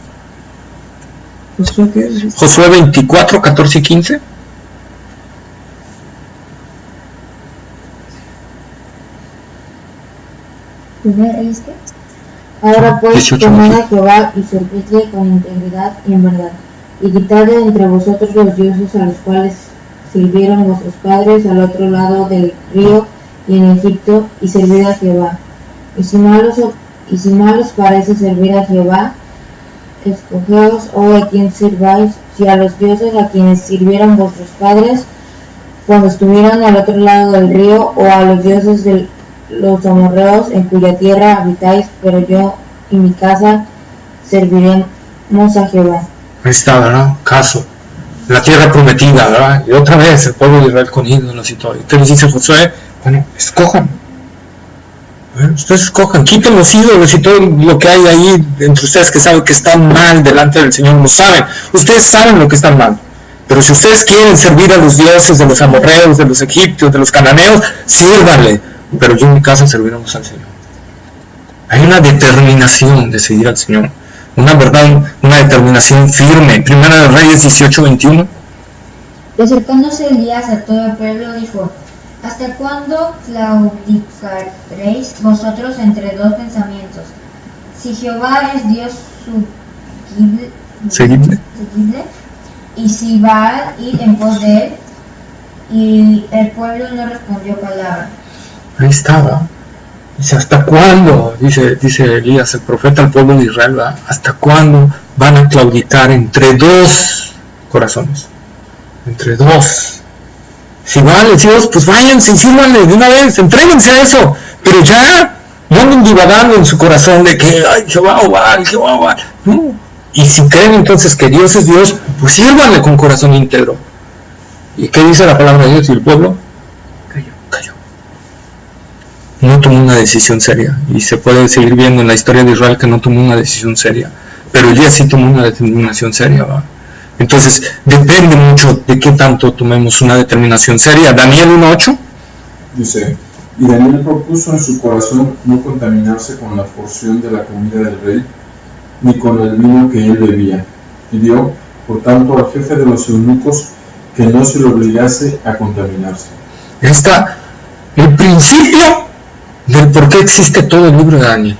Josué 24, 14 y 15. Ahora pues, temed a Jehová y servidle con integridad y en verdad, y quitad de entre vosotros los dioses a los cuales sirvieron vuestros padres al otro lado del río y en Egipto, y servid a Jehová. Y si mal os parece servir a Jehová, escogeos hoy a quien sirváis, si a los dioses a quienes sirvieron vuestros padres cuando estuvieron al otro lado del río, o a los dioses de los amorreos en cuya tierra habitáis, pero yo y mi casa serviremos a Jehová. Ahí está, ¿verdad? Caso. La tierra prometida, ¿verdad? Y otra vez el pueblo de Israel con ídolos y todo. ¿Y qué les dice Josué? Bueno, escojan. Ustedes escojan, quiten los ídolos y todo lo que hay ahí entre ustedes que saben que están mal delante del Señor. Lo saben. Ustedes saben lo que están mal. Pero si ustedes quieren servir a los dioses de los amorreos, de los egipcios, de los cananeos, sírvanle. Pero yo en mi casa serviremos al Señor. Hay una determinación de seguir al Señor. Una verdad, una determinación firme. Primera de Reyes 18:21. Y acercándose Elías a todo el pueblo, dijo: ¿Hasta cuándo claudicaréis vosotros entre dos pensamientos? Si Jehová es Dios seguidle, y si Baal ir en pos de él. Y el pueblo no respondió palabra. Ahí estaba. Dice, ¿hasta cuándo? Dice Elías, el profeta al pueblo de Israel, ¿verdad? ¿Hasta cuándo van a claudicar entre dos corazones? Entre dos. Si van Dios, pues váyanse, sírvanle de una vez, entréguense a eso. Pero ya, no anden divagando en su corazón de que, ay, Jehová, Jehová. No. Y si creen entonces que Dios es Dios, pues sírvanle con corazón íntegro. ¿Y qué dice la palabra de Dios? Y el pueblo cayó. No tomó una decisión seria, y se puede seguir viendo en la historia de Israel que no tomó una decisión seria, pero ella sí tomó una determinación seria, ¿va? Entonces depende mucho de qué tanto tomemos una determinación seria. Daniel 1.8 dice: y Daniel propuso en su corazón no contaminarse con la porción de la comida del rey, ni con el vino que él bebía, y dio por tanto al jefe de los eunucos que no se le obligase a contaminarse. Está el principio del por qué existe todo el libro de Daniel.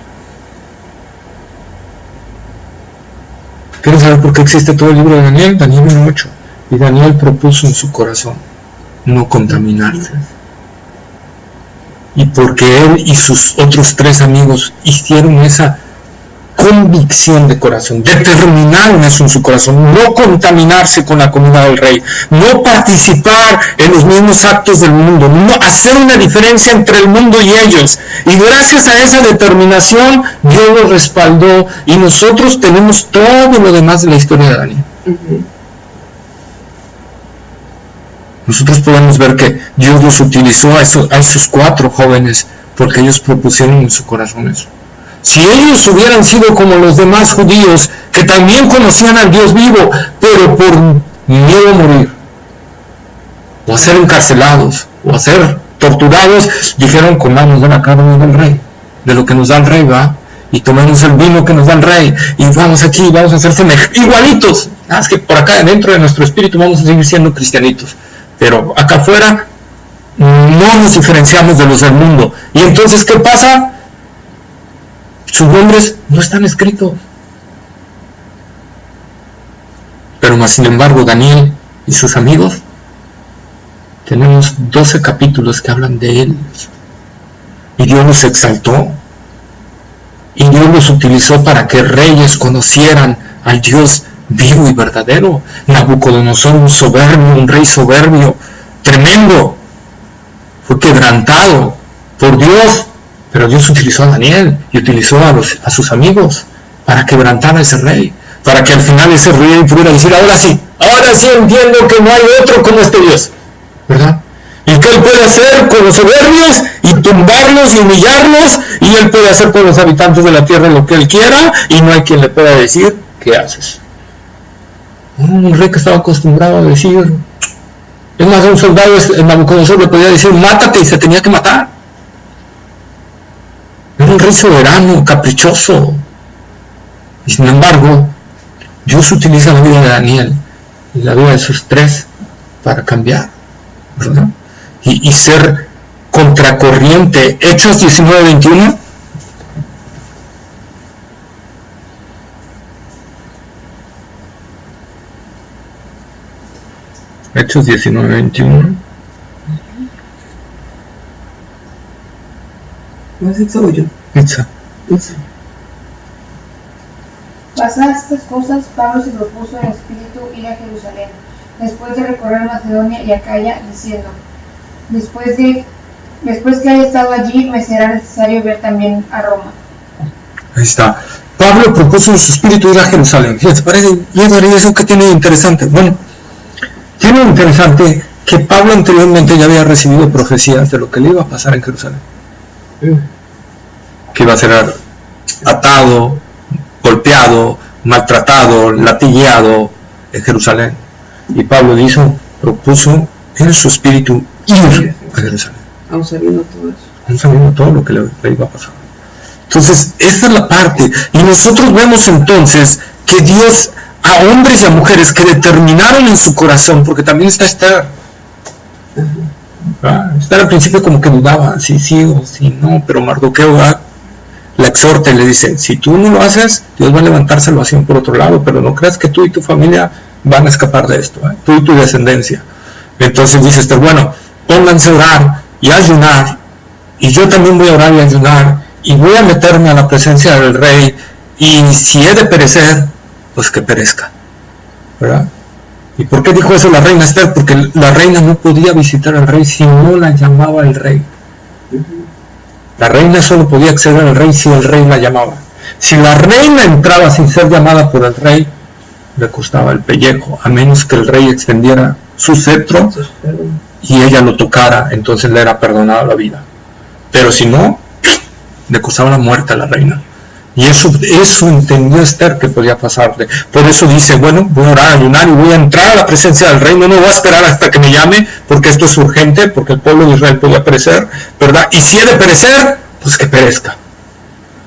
¿Quieres saber por qué existe todo el libro de Daniel? Daniel 1.8. Y Daniel propuso en su corazón no contaminarse. Y porque él y sus otros 3 amigos hicieron esa convicción de corazón, determinaron eso en su corazón, no contaminarse con la comida del rey, no participar en los mismos actos del mundo, no hacer una diferencia entre el mundo y ellos. Y gracias a esa determinación Dios los respaldó, y nosotros tenemos todo lo demás de la historia de Daniel. Nosotros podemos ver que Dios los utilizó a esos 4 jóvenes porque ellos propusieron en su corazón eso. Si ellos hubieran sido como los demás judíos, que también conocían al Dios vivo, pero por miedo a morir, o a ser encarcelados, o a ser torturados, dijeron: comamos de la carne del rey, de lo que nos da el rey, va, y tomemos el vino que nos da el rey, y vamos aquí, vamos a ser igualitos. Es que por acá dentro de nuestro espíritu vamos a seguir siendo cristianitos, pero acá afuera no nos diferenciamos de los del mundo. Y entonces, ¿qué pasa? Sus nombres no están escritos. Pero más sin embargo, Daniel y sus amigos, tenemos 12 capítulos que hablan de él. Y Dios los exaltó. Y Dios los utilizó para que reyes conocieran al Dios vivo y verdadero. Nabucodonosor, un soberbio, un rey soberbio, tremendo, fue quebrantado por Dios, pero Dios utilizó a Daniel y utilizó a sus amigos para quebrantar a ese rey, para que al final ese rey pudiera decir: ahora sí entiendo que no hay otro como este Dios, ¿verdad? Y que Él puede hacer con los soberbios y tumbarlos y humillarlos, y Él puede hacer con los habitantes de la tierra lo que Él quiera, y no hay quien le pueda decir: ¿qué haces? Un rey que estaba acostumbrado a decir, es más, un soldado en Nabucodonosor le podía decir: mátate, y se tenía que matar. Era un rey soberano, caprichoso. Y sin embargo, Dios utiliza la vida de Daniel y la vida de sus tres para cambiar, ¿verdad? Y ser contracorriente. Hechos 19:21. Hechos 19:21. ¿No es Itza o yo? Itza. Pasadas estas cosas, Pablo se propuso en espíritu ir a Jerusalén, después de recorrer Macedonia y Acaya, diciendo: después que haya estado allí, me será necesario ver también a Roma. Ahí está. Pablo propuso en su espíritu ir a Jerusalén. Fíjate, parece, ¿y eso qué tiene de interesante? Bueno, tiene de interesante que Pablo anteriormente ya había recibido profecías de lo que le iba a pasar en Jerusalén. Que iba a ser atado, golpeado, maltratado, latigueado en Jerusalén. Y Pablo propuso en su espíritu ir a Jerusalén. Aún sabiendo todo eso. Aún sabiendo todo lo que le iba a pasar. Entonces, esta es la parte. Y nosotros vemos entonces que Dios, a hombres y a mujeres que determinaron en su corazón, porque también está Esther. Esther al principio como que dudaba, si sí o si no, pero Mardoqueo la exhorta y le dice: si tú no lo haces, Dios va a levantar salvación por otro lado, pero no creas que tú y tu familia van a escapar de esto, tú y tu descendencia. Entonces dice Esther: bueno, pónganse a orar y a ayunar, y yo también voy a orar y a ayunar, y voy a meterme a la presencia del rey, y si he de perecer, pues que perezca, ¿verdad? ¿Y por qué dijo eso la reina Esther? Porque la reina no podía visitar al rey si no la llamaba el rey. La reina solo podía acceder al rey si el rey la llamaba. Si la reina entraba sin ser llamada por el rey, le costaba el pellejo, a menos que el rey extendiera su cetro y ella lo tocara, entonces le era perdonada la vida. Pero si no, le costaba la muerte a la reina. Y eso entendió Esther que podía pasarle. Por eso dice: bueno, voy a orar, a ayunar y voy a entrar a la presencia del rey. No me voy a esperar hasta que me llame, porque esto es urgente, porque el pueblo de Israel podía perecer, ¿verdad? Y si he de perecer, pues que perezca,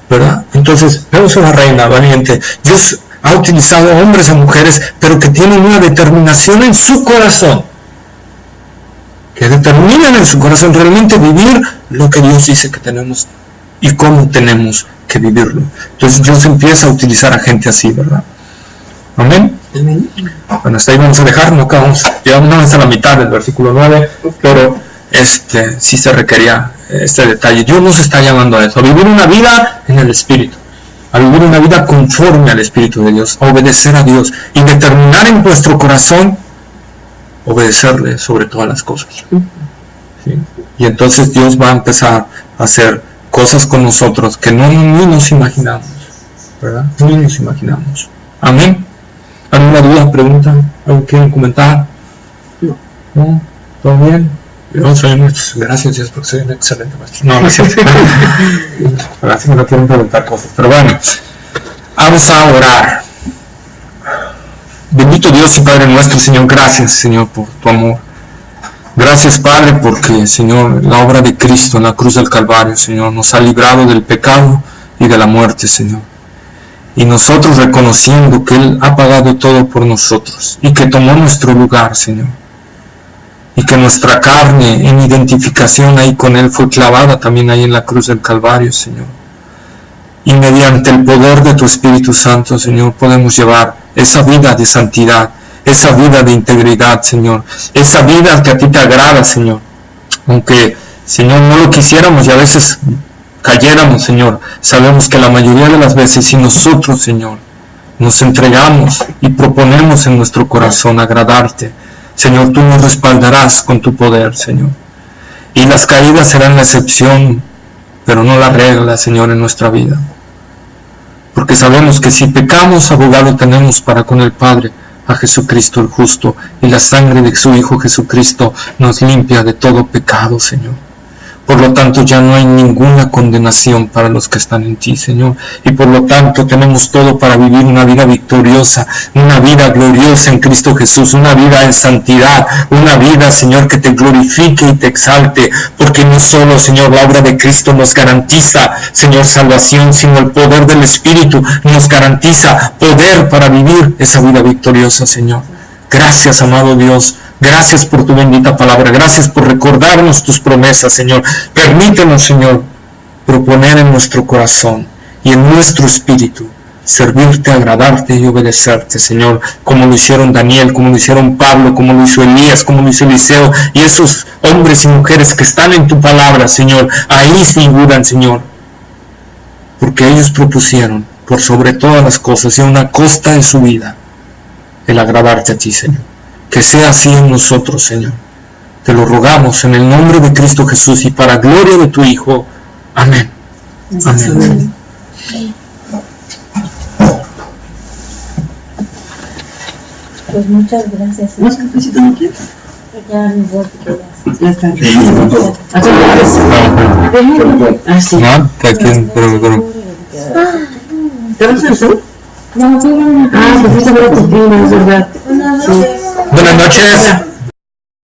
¿verdad? Entonces, vemos a una reina valiente. Dios ha utilizado a hombres y mujeres, pero que tienen una determinación en su corazón, que determinan en su corazón realmente vivir lo que Dios dice que tenemos y cómo tenemos que vivirlo. Entonces Dios empieza a utilizar a gente así, ¿verdad? Amén. Amén. Bueno, hasta ahí vamos a dejar, no acabamos, llegamos hasta la mitad del versículo 9, pero sí se requería este detalle. Dios nos está llamando a eso, a vivir una vida en el Espíritu, a vivir una vida conforme al Espíritu de Dios, a obedecer a Dios y determinar en nuestro corazón obedecerle sobre todas las cosas. ¿Sí? Y entonces Dios va a empezar a hacer cosas con nosotros que ni nos imaginamos, ¿verdad? Ni nos imaginamos. Amén. ¿Alguna duda, pregunta? ¿Algo quieren comentar? No. ¿Todo bien? Yo soy gracias Dios porque soy un excelente maestro. No es cierto. Gracias, me no quieren preguntar cosas. Pero bueno, vamos a orar. Bendito Dios y Padre nuestro, Señor, gracias, Señor, por tu amor. Gracias, Padre, porque, Señor, la obra de Cristo en la cruz del Calvario, Señor, nos ha librado del pecado y de la muerte, Señor. Y nosotros reconociendo que Él ha pagado todo por nosotros y que tomó nuestro lugar, Señor. Y que nuestra carne en identificación ahí con Él fue clavada también ahí en la cruz del Calvario, Señor. Y mediante el poder de tu Espíritu Santo, Señor, podemos llevar esa vida de santidad, esa vida de integridad, Señor, esa vida que a ti te agrada, Señor. Aunque, Señor, no lo quisiéramos y a veces cayéramos, Señor, sabemos que la mayoría de las veces, si nosotros, Señor, nos entregamos y proponemos en nuestro corazón agradarte, Señor, tú nos respaldarás con tu poder, Señor. Y las caídas serán la excepción, pero no la regla, Señor, en nuestra vida. Porque sabemos que si pecamos, abogado tenemos para con el Padre, a Jesucristo el justo, y la sangre de su Hijo Jesucristo nos limpia de todo pecado, Señor. Por lo tanto, ya no hay ninguna condenación para los que están en ti, Señor. Y por lo tanto, tenemos todo para vivir una vida victoriosa, una vida gloriosa en Cristo Jesús, una vida en santidad, una vida, Señor, que te glorifique y te exalte. Porque no solo, Señor, la obra de Cristo nos garantiza, Señor, salvación, sino el poder del Espíritu nos garantiza poder para vivir esa vida victoriosa, Señor. Gracias, amado Dios. Gracias por tu bendita palabra. Gracias por recordarnos tus promesas, Señor. Permítenos, Señor, proponer en nuestro corazón y en nuestro espíritu servirte, agradarte y obedecerte, Señor, como lo hicieron Daniel, como lo hicieron Pablo, como lo hizo Elías, como lo hizo Eliseo y esos hombres y mujeres que están en tu palabra, Señor. Ahí figuran, Señor, porque ellos propusieron por sobre todas las cosas y a una costa de su vida el agradarte a ti, Señor. Que sea así en nosotros, Señor. Te lo rogamos en el nombre de Cristo Jesús y para gloria de tu Hijo. Amén. Amén. Pues muchas gracias. ¿Más cafecito no quieres? Ya me voy, Ya está. Así. No, ¿Te vas a hacer? No, Ah, pues esa era tu prima, es verdad. Buenas noches. Buenas noches.